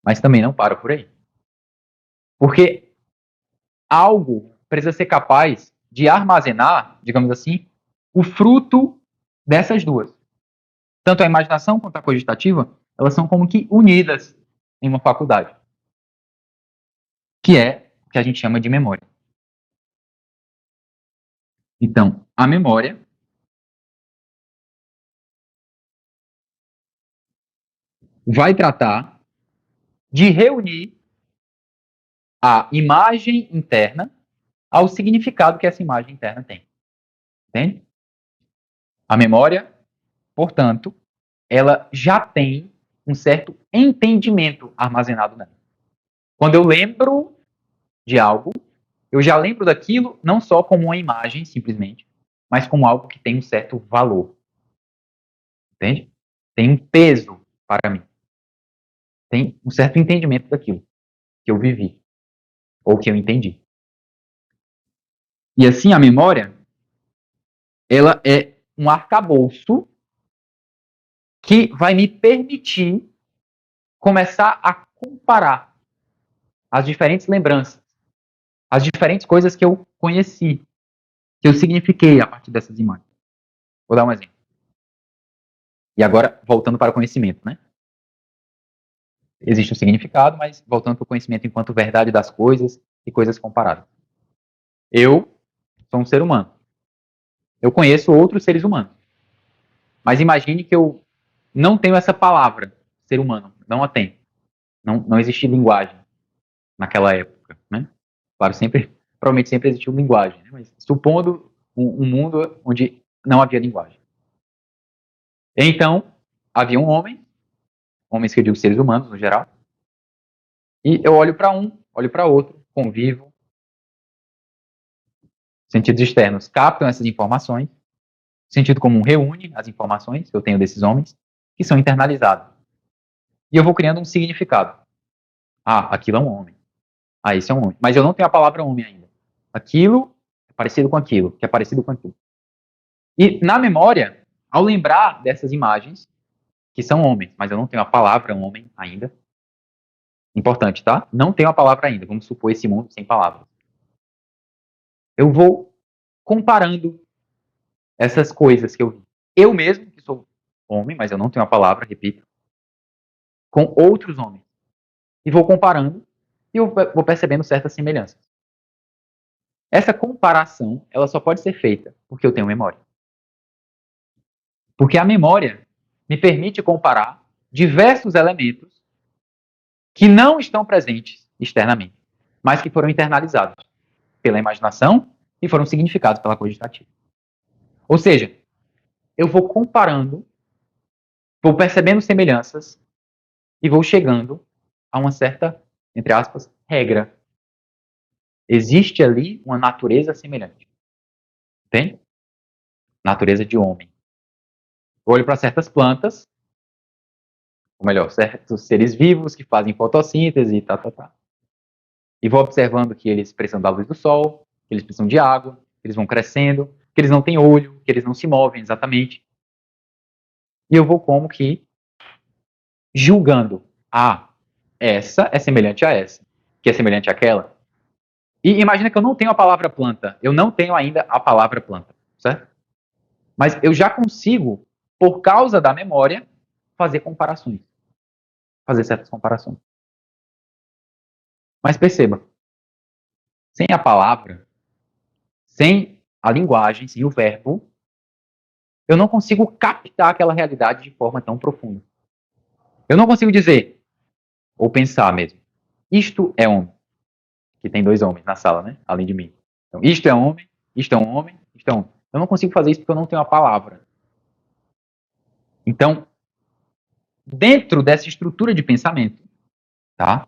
Mas também não paro por aí. Porque algo precisa ser capaz de armazenar, digamos assim, o fruto dessas duas. Tanto a imaginação quanto a cogitativa, elas são como que unidas em uma faculdade, que é o que a gente chama de memória. Então, a memória vai tratar de reunir a imagem interna ao significado que essa imagem interna tem. Entende? A memória, portanto, ela já tem um certo entendimento armazenado nela. Quando eu lembro de algo, eu já lembro daquilo não só como uma imagem, simplesmente, mas como algo que tem um certo valor. Entende? Tem um peso para mim. Tem um certo entendimento daquilo que eu vivi, ou que eu entendi. E assim, a memória, ela é um arcabouço que vai me permitir começar a comparar as diferentes lembranças, as diferentes coisas que eu conheci, que eu signifiquei a partir dessas imagens. Vou dar um exemplo. E agora, voltando para o conhecimento, né? Existe um significado, mas voltando para o conhecimento enquanto verdade das coisas e coisas comparadas. Eu sou um ser humano. Eu conheço outros seres humanos. Mas imagine que eu não tenho essa palavra, ser humano. Não a tenho. Não existe linguagem naquela época, né? Claro, provavelmente sempre existiu linguagem, né? Mas supondo um mundo onde não havia linguagem. Então, havia um homem, homens que eu digo seres humanos no geral, e eu olho para um, olho para outro, convivo. Sentidos externos captam essas informações, o sentido comum reúne as informações que eu tenho desses homens, que são internalizadas. E eu vou criando um significado. Ah, aquilo é um homem. Ah, esse é um homem. Mas eu não tenho a palavra homem ainda. Aquilo é parecido com aquilo, que é parecido com aquilo. E na memória, ao lembrar dessas imagens, que são homens, mas eu não tenho a palavra homem ainda. Importante, tá? Não tenho a palavra ainda. Vamos supor esse mundo sem palavras. Eu vou comparando essas coisas que eu vi. Eu mesmo, que sou homem, mas eu não tenho a palavra, repito, com outros homens. E vou comparando e eu vou percebendo certas semelhanças. Essa comparação, ela só pode ser feita porque eu tenho memória. Porque a memória me permite comparar diversos elementos que não estão presentes externamente, mas que foram internalizados pela imaginação e foram significados pela cogitativa. Ou seja, eu vou comparando, vou percebendo semelhanças e vou chegando a uma certa, entre aspas, regra. Existe ali uma natureza semelhante. Entende? Natureza de homem. Eu olho para certas plantas, ou melhor, certos seres vivos que fazem fotossíntese e tá. E vou observando que eles precisam da luz do sol, que eles precisam de água, que eles vão crescendo, que eles não têm olho, que eles não se movem exatamente. E eu vou como que julgando. Ah, essa é semelhante a essa, que é semelhante àquela. E imagina que eu não tenho a palavra planta. Eu não tenho ainda a palavra planta, certo? Mas eu já consigo, por causa da memória, fazer comparações. Fazer certas comparações. Mas perceba, sem a palavra, sem a linguagem, sem o verbo, eu não consigo captar aquela realidade de forma tão profunda. Eu não consigo dizer, ou pensar mesmo, isto é homem. Que tem dois homens na sala, né? Além de mim. Então, isto é homem, isto é um homem, isto é um homem. Eu não consigo fazer isso porque eu não tenho a palavra. Então, dentro dessa estrutura de pensamento, tá?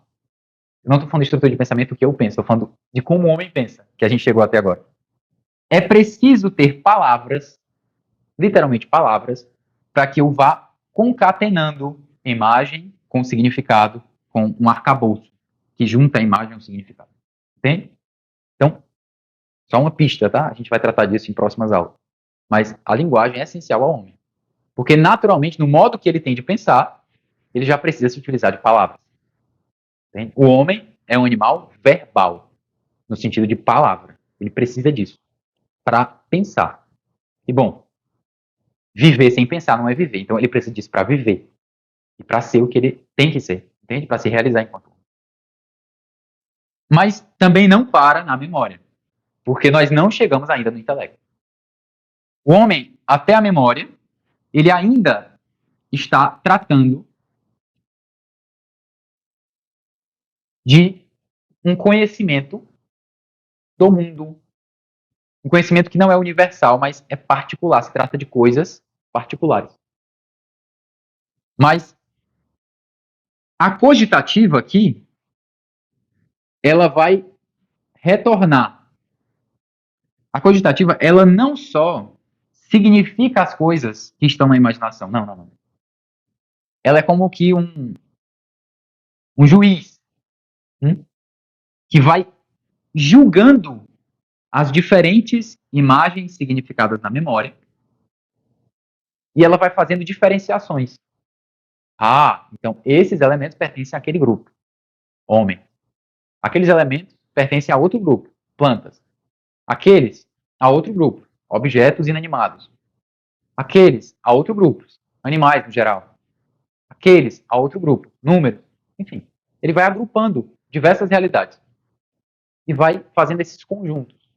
Eu não estou falando de estrutura de pensamento que eu penso, estou falando de como o homem pensa, que a gente chegou até agora. É preciso ter palavras, literalmente palavras, para que eu vá concatenando imagem com significado, com um arcabouço que junta a imagem ao significado. Entende? Então, só uma pista, tá? A gente vai tratar disso em próximas aulas. Mas a linguagem é essencial ao homem. Porque, naturalmente, no modo que ele tem de pensar, ele já precisa se utilizar de palavras. Entende? O homem é um animal verbal, no sentido de palavra. Ele precisa disso para pensar. E, bom, viver sem pensar não é viver. Então, ele precisa disso para viver. E para ser o que ele tem que ser. Entende? Para se realizar enquanto homem. Mas também não para na memória. Porque nós não chegamos ainda no intelecto. O homem, até a memória, ele ainda está tratando de um conhecimento do mundo. Um conhecimento que não é universal, mas é particular. Se trata de coisas particulares. Mas a cogitativa aqui, ela vai retornar. A cogitativa, ela não só significa as coisas que estão na imaginação. Não. Ela é como que um juiz que vai julgando as diferentes imagens significadas na memória e ela vai fazendo diferenciações. Ah, então esses elementos pertencem àquele grupo, homem. Aqueles elementos pertencem a outro grupo, plantas. Aqueles a outro grupo, objetos inanimados. Aqueles a outro grupo, animais no geral. Aqueles a outro grupo, números. Enfim, ele vai agrupando diversas realidades e vai fazendo esses conjuntos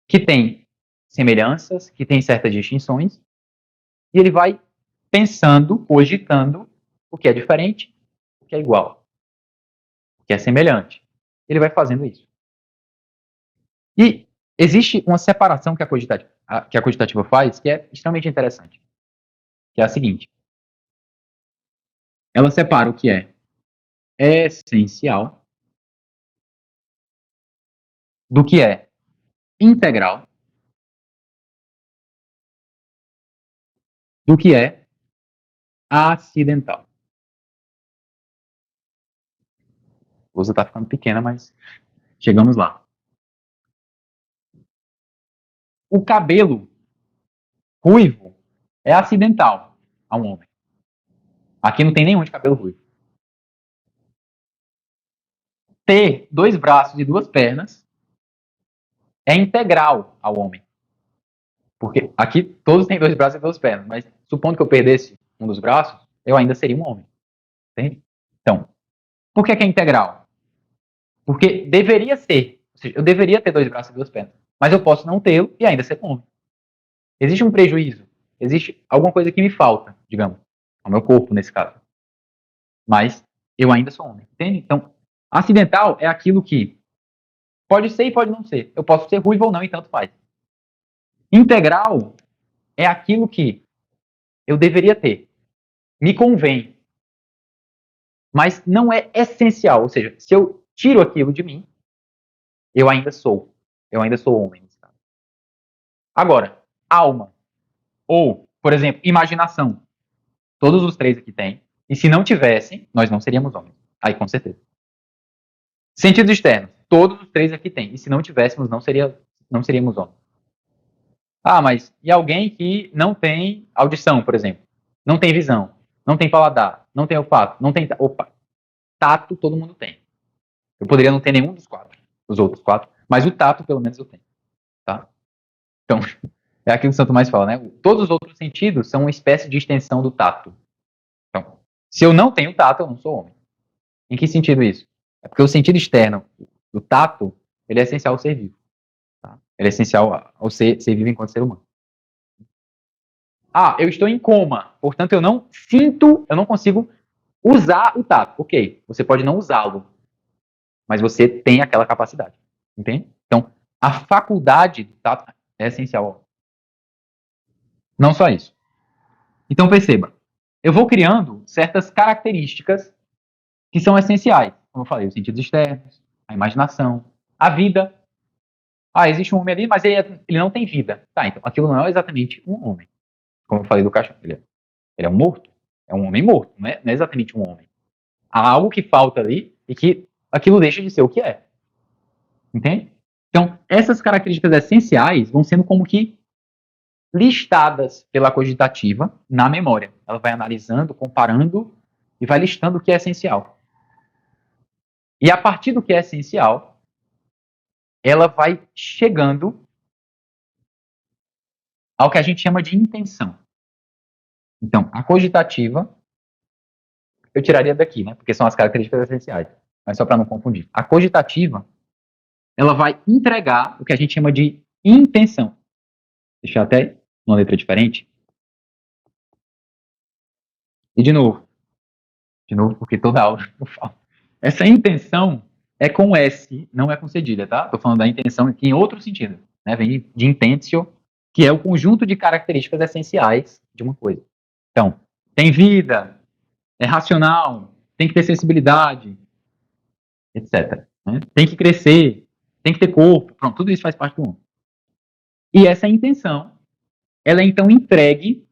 que têm semelhanças, que têm certas distinções, e ele vai pensando, cogitando o que é diferente, o que é igual, o que é semelhante. Ele vai fazendo isso. E existe uma separação que a cogitativa faz que é extremamente interessante, que é a seguinte. Ela separa o que é essencial do que é integral do que é acidental. A lousa está ficando pequena, mas chegamos lá. O cabelo ruivo é acidental a um homem. Aqui não tem nenhum de cabelo ruivo. Ter 2 braços e 2 pernas é integral ao homem. Porque aqui todos têm 2 braços e 2 pernas, mas supondo que eu perdesse um dos braços, eu ainda seria um homem. Entende? Então, por que é integral? Porque deveria ser Ou seja, eu deveria ter 2 braços e 2 pernas, mas eu posso não tê-lo e ainda ser homem. Existe um prejuízo, existe alguma coisa que me falta, digamos, ao meu corpo nesse caso. Mas eu ainda sou homem, entende? Então, acidental é aquilo que pode ser e pode não ser. Eu posso ser ruivo ou não e tanto faz. Integral é aquilo que eu deveria ter, me convém, mas não é essencial. Ou seja, se eu tiro aquilo de mim, eu ainda sou homem nesse caso. Agora, alma ou, por exemplo, imaginação. Todos os 3 aqui têm. E se não tivessem, nós não seríamos homens. Aí, com certeza. Sentidos externos. Todos os 3 aqui têm. E se não tivéssemos, não seríamos homens. Ah, mas e alguém que não tem audição, por exemplo? Não tem visão, não tem paladar, não tem olfato, não tem... Opa, tato todo mundo tem. Eu poderia não ter nenhum dos 4, os outros 4, mas o tato pelo menos eu tenho, tá? Então, é aquilo que o Santo Tomás fala, né? Todos os outros sentidos são uma espécie de extensão do tato. Então, se eu não tenho tato, eu não sou homem. Em que sentido isso? É porque o sentido externo do tato, ele é essencial ao ser vivo. Tá? Ele é essencial ao ser vivo enquanto ser humano. Ah, eu estou em coma, portanto eu não sinto, eu não consigo usar o tato. Ok, você pode não usá-lo, mas você tem aquela capacidade, entende? Então, a faculdade do tato é essencial. Não só isso. Então, perceba, eu vou criando certas características que são essenciais. Como eu falei, os sentidos externos, a imaginação, a vida. Ah, existe um homem ali, mas ele não tem vida. Tá, então aquilo não é exatamente um homem. Como eu falei do cachorro, ele é um morto. É um homem morto, não é exatamente um homem. Há algo que falta ali e que aquilo deixa de ser o que é. Entende? Então, essas características essenciais vão sendo como que listadas pela cogitativa na memória. Ela vai analisando, comparando e vai listando o que é essencial. E a partir do que é essencial, ela vai chegando ao que a gente chama de intenção. Então, a cogitativa, eu tiraria daqui, né? Porque são as características essenciais. Mas só para não confundir. A cogitativa, ela vai entregar o que a gente chama de intenção. Deixar até uma letra diferente. E de novo, porque toda aula eu falo. Essa intenção é com S, não é com cedilha, tá? Estou falando da intenção aqui em outro sentido. Né? Vem de intentio, que é o conjunto de características essenciais de uma coisa. Então, tem vida, é racional, tem que ter sensibilidade, etc. Né? Tem que crescer, tem que ter corpo, pronto, tudo isso faz parte do homem. E essa intenção, ela é então entregue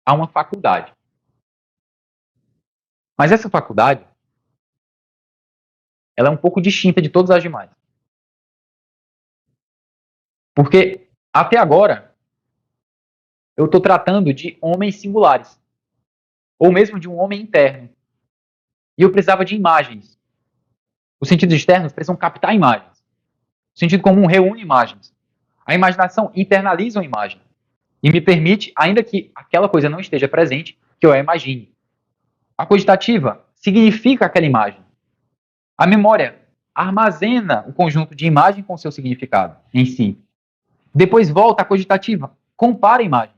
a uma faculdade. Mas essa faculdade, ela é um pouco distinta de todas as demais. Porque, até agora, eu estou tratando de homens singulares. Ou mesmo de um homem interno. E eu precisava de imagens. Os sentidos externos precisam captar imagens. O sentido comum reúne imagens. A imaginação internaliza uma imagem. E me permite, ainda que aquela coisa não esteja presente, que eu a imagine. A cogitativa significa aquela imagem. A memória armazena o conjunto de imagem com seu significado em si. Depois volta à cogitativa, compara imagens.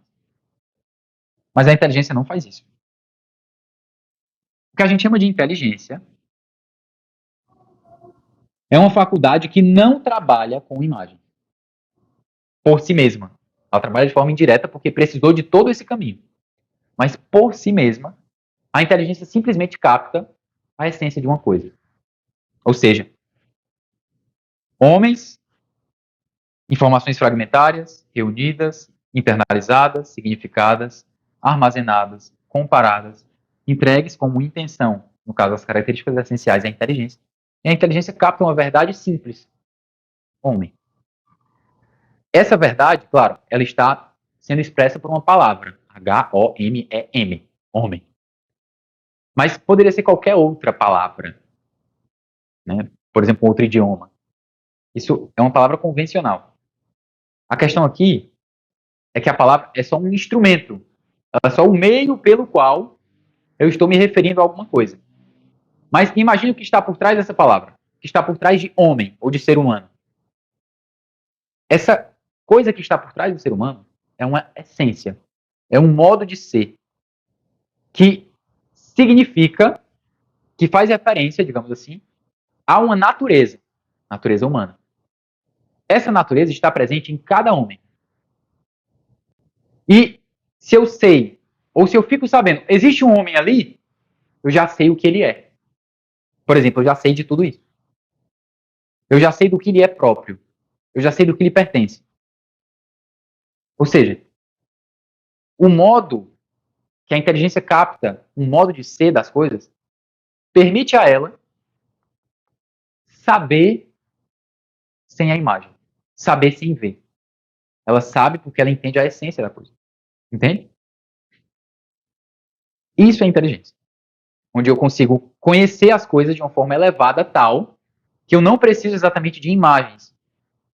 Mas a inteligência não faz isso. O que a gente chama de inteligência é uma faculdade que não trabalha com imagem por si mesma. Ela trabalha de forma indireta porque precisou de todo esse caminho. Mas por si mesma, a inteligência simplesmente capta a essência de uma coisa. Ou seja, homens, informações fragmentárias, reunidas, internalizadas, significadas, armazenadas, comparadas, entregues como intenção, no caso as características essenciais da inteligência. E a inteligência capta uma verdade simples. Homem. Essa verdade, claro, ela está sendo expressa por uma palavra. H-O-M-E-M. Homem. Mas poderia ser qualquer outra palavra. Né? Por exemplo, outro idioma. Isso é uma palavra convencional. A questão aqui é que a palavra é só um instrumento. Ela é só o meio pelo qual eu estou me referindo a alguma coisa. Mas imagine o que está por trás dessa palavra. O que que está por trás de homem ou de ser humano. Essa coisa que está por trás do ser humano é uma essência, é um modo de ser que significa, que faz referência, digamos assim, a uma natureza humana. Essa natureza está presente em cada homem. E se eu sei, ou se eu fico sabendo, existe um homem ali, eu já sei o que ele é. Por exemplo, eu já sei de tudo isso. Eu já sei do que lhe é próprio. Eu já sei do que lhe pertence. Ou seja, o modo que a inteligência capta, o modo de ser das coisas, permite a ela saber sem a imagem. Saber sem ver. Ela sabe porque ela entende a essência da coisa. Entende? Isso é inteligência. Onde eu consigo conhecer as coisas de uma forma elevada tal que eu não preciso exatamente de imagens,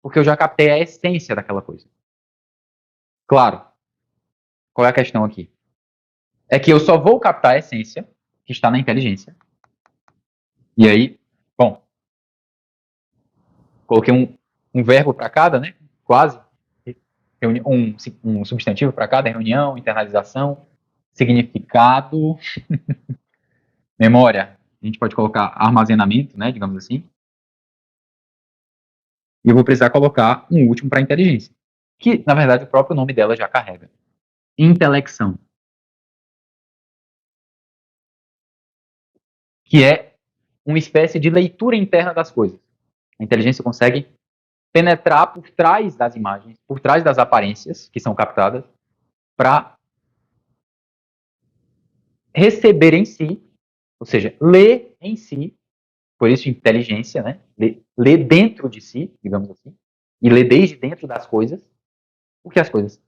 porque eu já captei a essência daquela coisa. Claro, qual é a questão aqui? É que eu só vou captar a essência que está na inteligência. E aí, bom, coloquei um verbo para cada, né? Quase. Um substantivo para cada, reunião, internalização, significado, memória. A gente pode colocar armazenamento, né? Digamos assim. E eu vou precisar colocar um último para inteligência, que, na verdade, o próprio nome dela já carrega. Intelecção. Que é uma espécie de leitura interna das coisas. A inteligência consegue penetrar por trás das imagens, por trás das aparências que são captadas, para receber em si, ou seja, ler em si, por isso inteligência, né? Ler dentro de si, digamos assim, e ler desde dentro das coisas, o que as coisas são.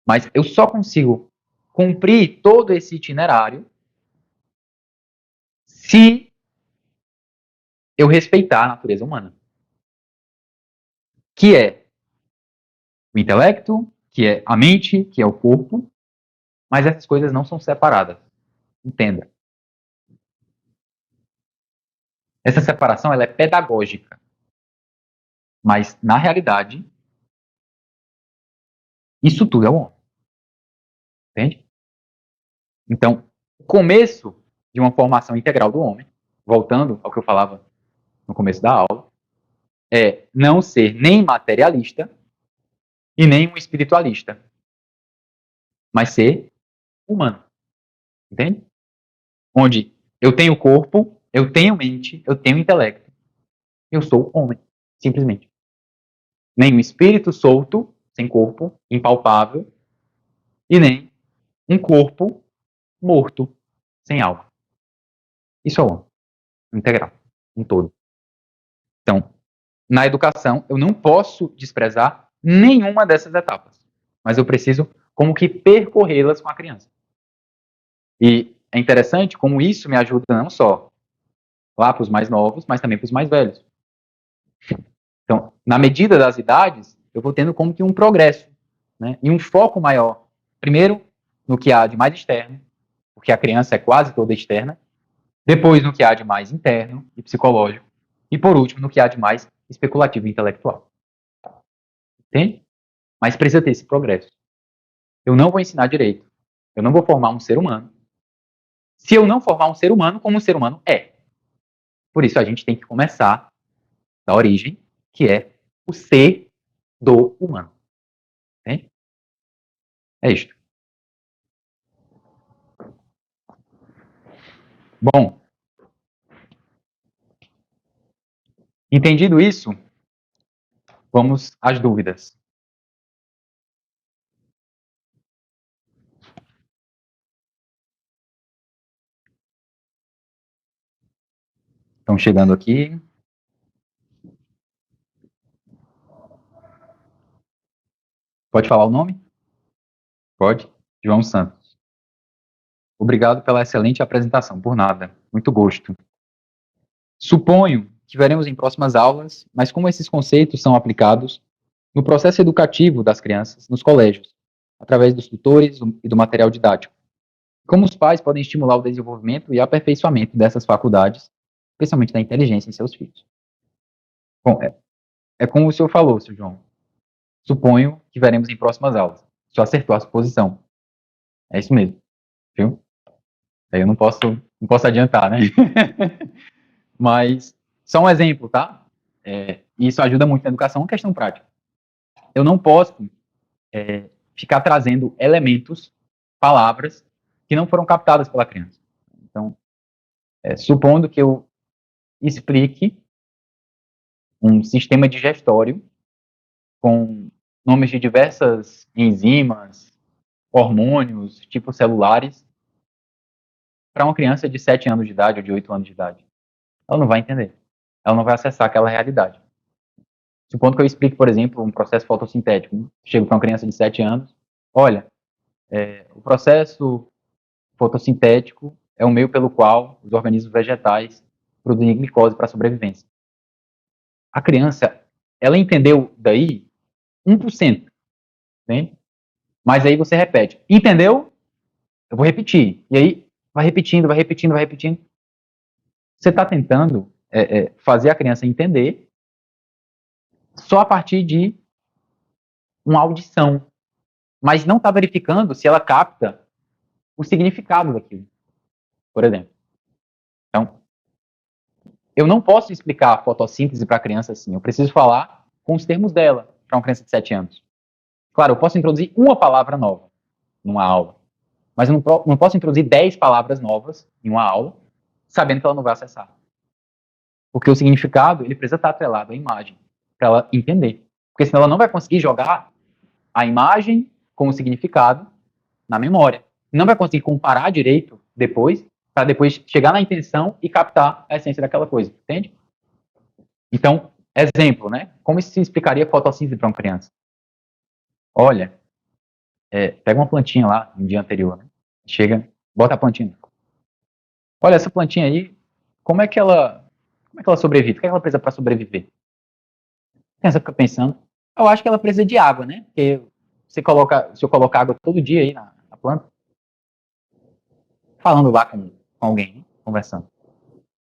Mas eu só consigo cumprir todo esse itinerário se eu respeitar a natureza humana, que é o intelecto, que é a mente, que é o corpo, mas essas coisas não são separadas. Entenda. Essa separação ela é pedagógica, mas na realidade isso tudo é o homem. Entende? Então, o começo de uma formação integral do homem, voltando ao que eu falava no começo da aula, é não ser nem materialista e nem um espiritualista, mas ser humano. Entende? Onde eu tenho corpo, eu tenho mente, eu tenho intelecto, eu sou homem, simplesmente. Nem um espírito solto, sem corpo, impalpável, e nem um corpo morto, sem alma. Isso é o homem, integral, um todo. Então, na educação, eu não posso desprezar nenhuma dessas etapas, mas eu preciso como que percorrê-las com a criança. E é interessante como isso me ajuda não só lá para os mais novos, mas também para os mais velhos. Então, na medida das idades, eu vou tendo como que um progresso, né? E um foco maior. Primeiro, no que há de mais externo, porque a criança é quase toda externa. Depois, no que há de mais interno e psicológico. E, por último, no que há de mais especulativo e intelectual. Entende? Mas precisa ter esse progresso. Eu não vou ensinar direito. Eu não vou formar um ser humano. Se eu não formar um ser humano como um ser humano é. Por isso, a gente tem que começar da origem, que é o ser do humano. Entende? É isto. Bom, entendido isso, vamos às dúvidas. Estão chegando aqui. Pode falar o nome? Pode. João Santos. Obrigado pela excelente apresentação. Por nada. Muito gosto. Suponho que veremos em próximas aulas, mas como esses conceitos são aplicados no processo educativo das crianças nos colégios, através dos tutores e do material didático. Como os pais podem estimular o desenvolvimento e aperfeiçoamento dessas faculdades especialmente da inteligência em seus filhos. Bom, é como o senhor falou, senhor João. Suponho que veremos em próximas aulas. O senhor acertou a suposição. É isso mesmo, viu? Aí eu não posso adiantar, né? Mas, só um exemplo, tá? Isso ajuda muito na educação, é uma questão prática. Eu não posso ficar trazendo elementos, palavras, que não foram captadas pela criança. Então, supondo que eu explique um sistema digestório com nomes de diversas enzimas, hormônios, tipos celulares, para uma criança de 7 anos de idade ou de 8 anos de idade. Ela não vai entender. Ela não vai acessar aquela realidade. Supondo que eu explique, por exemplo, um processo fotossintético. Chego para uma criança de 7 anos, olha, o processo fotossintético é o meio pelo qual os organismos vegetais produzem glicose para a sobrevivência. A criança, ela entendeu daí 1%, né? Mas aí você repete. Entendeu? Eu vou repetir. E aí, vai repetindo, vai repetindo, vai repetindo. Você está tentando fazer a criança entender só a partir de uma audição, mas não está verificando se ela capta o significado daquilo, por exemplo. Então, eu não posso explicar a fotossíntese para a criança assim. Eu preciso falar com os termos dela para uma criança de 7 anos. Claro, eu posso introduzir uma palavra nova numa aula, mas eu não posso introduzir 10 palavras novas em uma aula, sabendo que ela não vai acessar. Porque o significado, ele precisa estar atrelado à imagem, para ela entender. Porque senão ela não vai conseguir jogar a imagem com o significado na memória. Não vai conseguir comparar direito depois, para depois chegar na intenção e captar a essência daquela coisa, entende? Então, exemplo, né? Como se explicaria fotossíntese para uma criança? Olha, pega uma plantinha lá no dia anterior, né? Chega, bota a plantinha. Olha, essa plantinha aí, como é que ela sobrevive? O que ela precisa para sobreviver? A criança fica pensando, eu acho que ela precisa de água, né? Porque se eu colocar água todo dia aí na planta, falando lá com alguém, né? Conversando.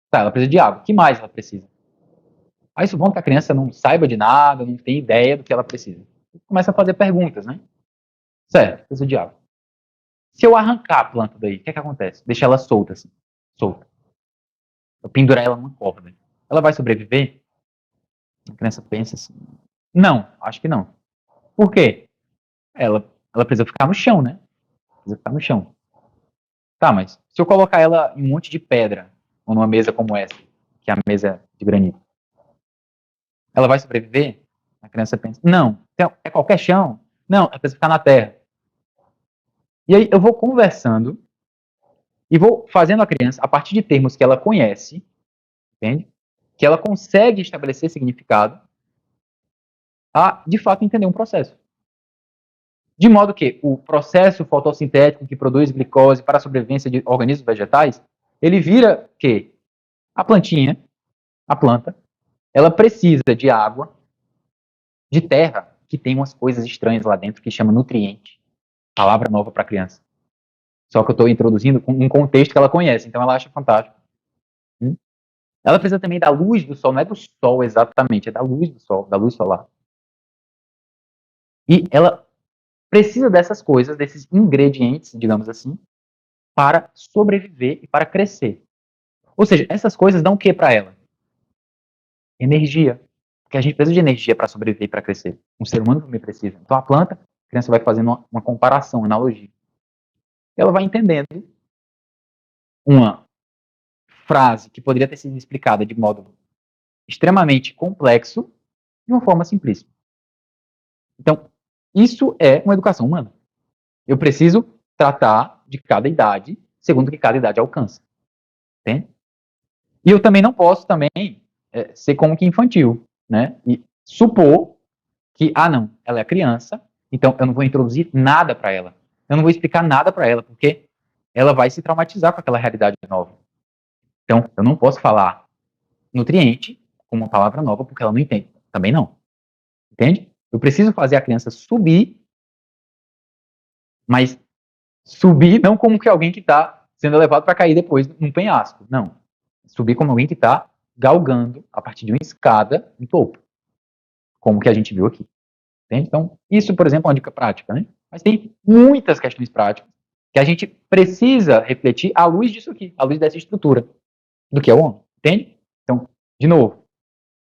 Tá, ela precisa de água. O que mais ela precisa? Aí supondo que a criança não saiba de nada, não tem ideia do que ela precisa. Começa a fazer perguntas, né? Certo, precisa de água. Se eu arrancar a planta daí, o que acontece? Deixar ela solta, assim. Solta. Eu pendurar ela numa corda. Ela vai sobreviver? A criança pensa assim. Não, acho que não. Por quê? Ela precisa ficar no chão, né? Precisa ficar no chão. Tá, mas se eu colocar ela em um monte de pedra, ou numa mesa como essa, que é a mesa de granito, ela vai sobreviver? A criança pensa, não. É qualquer chão? Não, ela precisa ficar na terra. E aí eu vou conversando e vou fazendo a criança, a partir de termos que ela conhece, entende? Que ela consegue estabelecer significado, a, de fato, entender um processo. De modo que o processo fotossintético que produz glicose para a sobrevivência de organismos vegetais, ele vira que a plantinha, a planta, ela precisa de água, de terra, que tem umas coisas estranhas lá dentro que chama nutriente. Palavra nova para a criança. Só que eu estou introduzindo um contexto que ela conhece, então ela acha fantástico. Ela precisa também da luz do sol, não é do sol exatamente, é da luz do sol, da luz solar. E ela precisa dessas coisas, desses ingredientes, digamos assim, para sobreviver e para crescer. Ou seja, essas coisas dão o que para ela? Energia. Porque a gente precisa de energia para sobreviver e para crescer. Um ser humano também precisa. Então a planta, a criança vai fazendo uma comparação, uma analogia. Ela vai entendendo uma frase que poderia ter sido explicada de modo extremamente complexo de uma forma simplista. Então, isso é uma educação humana. Eu preciso tratar de cada idade segundo o que cada idade alcança. Entende? E eu também não posso ser como que infantil, né? E supor que, não, ela é criança, então eu não vou introduzir nada para ela. Eu não vou explicar nada para ela, porque ela vai se traumatizar com aquela realidade nova. Então, eu não posso falar nutriente como uma palavra nova, porque ela não entende. Também não. Entende? Eu preciso fazer a criança subir, mas subir não como que alguém que está sendo levado para cair depois num penhasco. Não. subir como alguém que está galgando a partir de uma escada no topo, como que a gente viu aqui. Entende? Então, isso, por exemplo, é uma dica prática, né? Mas tem muitas questões práticas que a gente precisa refletir à luz disso aqui, à luz dessa estrutura do que é o homem, entende? Então, de novo,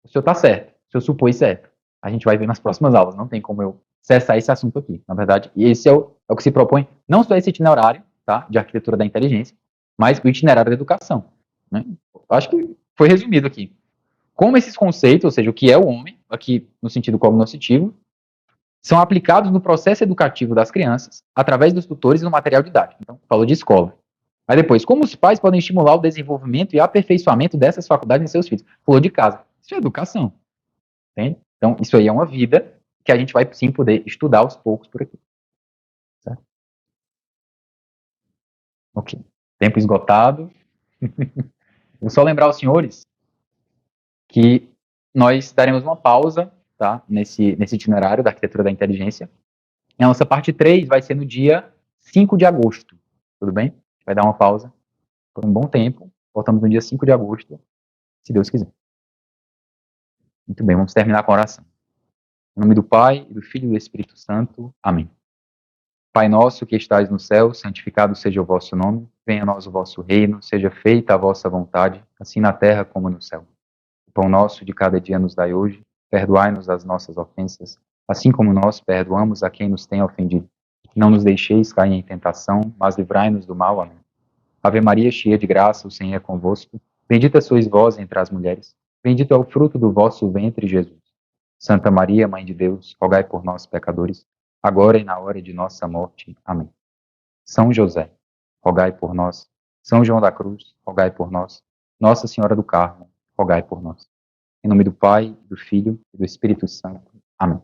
o senhor está certo, o senhor supôs certo. A gente vai ver nas próximas aulas, não tem como eu cessar esse assunto aqui, na verdade. E esse é o que se propõe, não só esse itinerário, tá, de arquitetura da inteligência, mas o itinerário da educação. Né? Acho que foi resumido aqui. Como esses conceitos, ou seja, o que é o homem, aqui no sentido cognoscitivo, são aplicados no processo educativo das crianças, através dos tutores e no material didático. Então, falou de escola. Aí depois, como os pais podem estimular o desenvolvimento e aperfeiçoamento dessas faculdades em seus filhos? Falou de casa. Isso é educação. Entende? Então, isso aí é uma vida que a gente vai sim poder estudar aos poucos por aqui. Certo? Ok. Tempo esgotado. Vou só lembrar aos senhores que nós daremos uma pausa, tá, nesse itinerário da arquitetura da inteligência. E a nossa parte 3 vai ser no dia 5 de agosto. Tudo bem? Vai dar uma pausa por um bom tempo. Voltamos no dia 5 de agosto, se Deus quiser. Muito bem, vamos terminar com a oração. Em nome do Pai, e do Filho e do Espírito Santo. Amém. Pai nosso que estais no céu, santificado seja o vosso nome. Venha a nós o vosso reino, seja feita a vossa vontade, assim na terra como no céu. O pão nosso de cada dia nos dai hoje. Perdoai-nos as nossas ofensas, assim como nós perdoamos a quem nos tem ofendido. Não nos deixeis cair em tentação, mas livrai-nos do mal. Amém. Ave Maria, cheia de graça, o Senhor é convosco. Bendita sois vós entre as mulheres. Bendito é o fruto do vosso ventre, Jesus. Santa Maria, Mãe de Deus, rogai por nós, pecadores, agora e na hora de nossa morte. Amém. São José, rogai por nós. São João da Cruz, rogai por nós. Nossa Senhora do Carmo, rogai por nós. Em nome do Pai, do Filho e do Espírito Santo. Amém.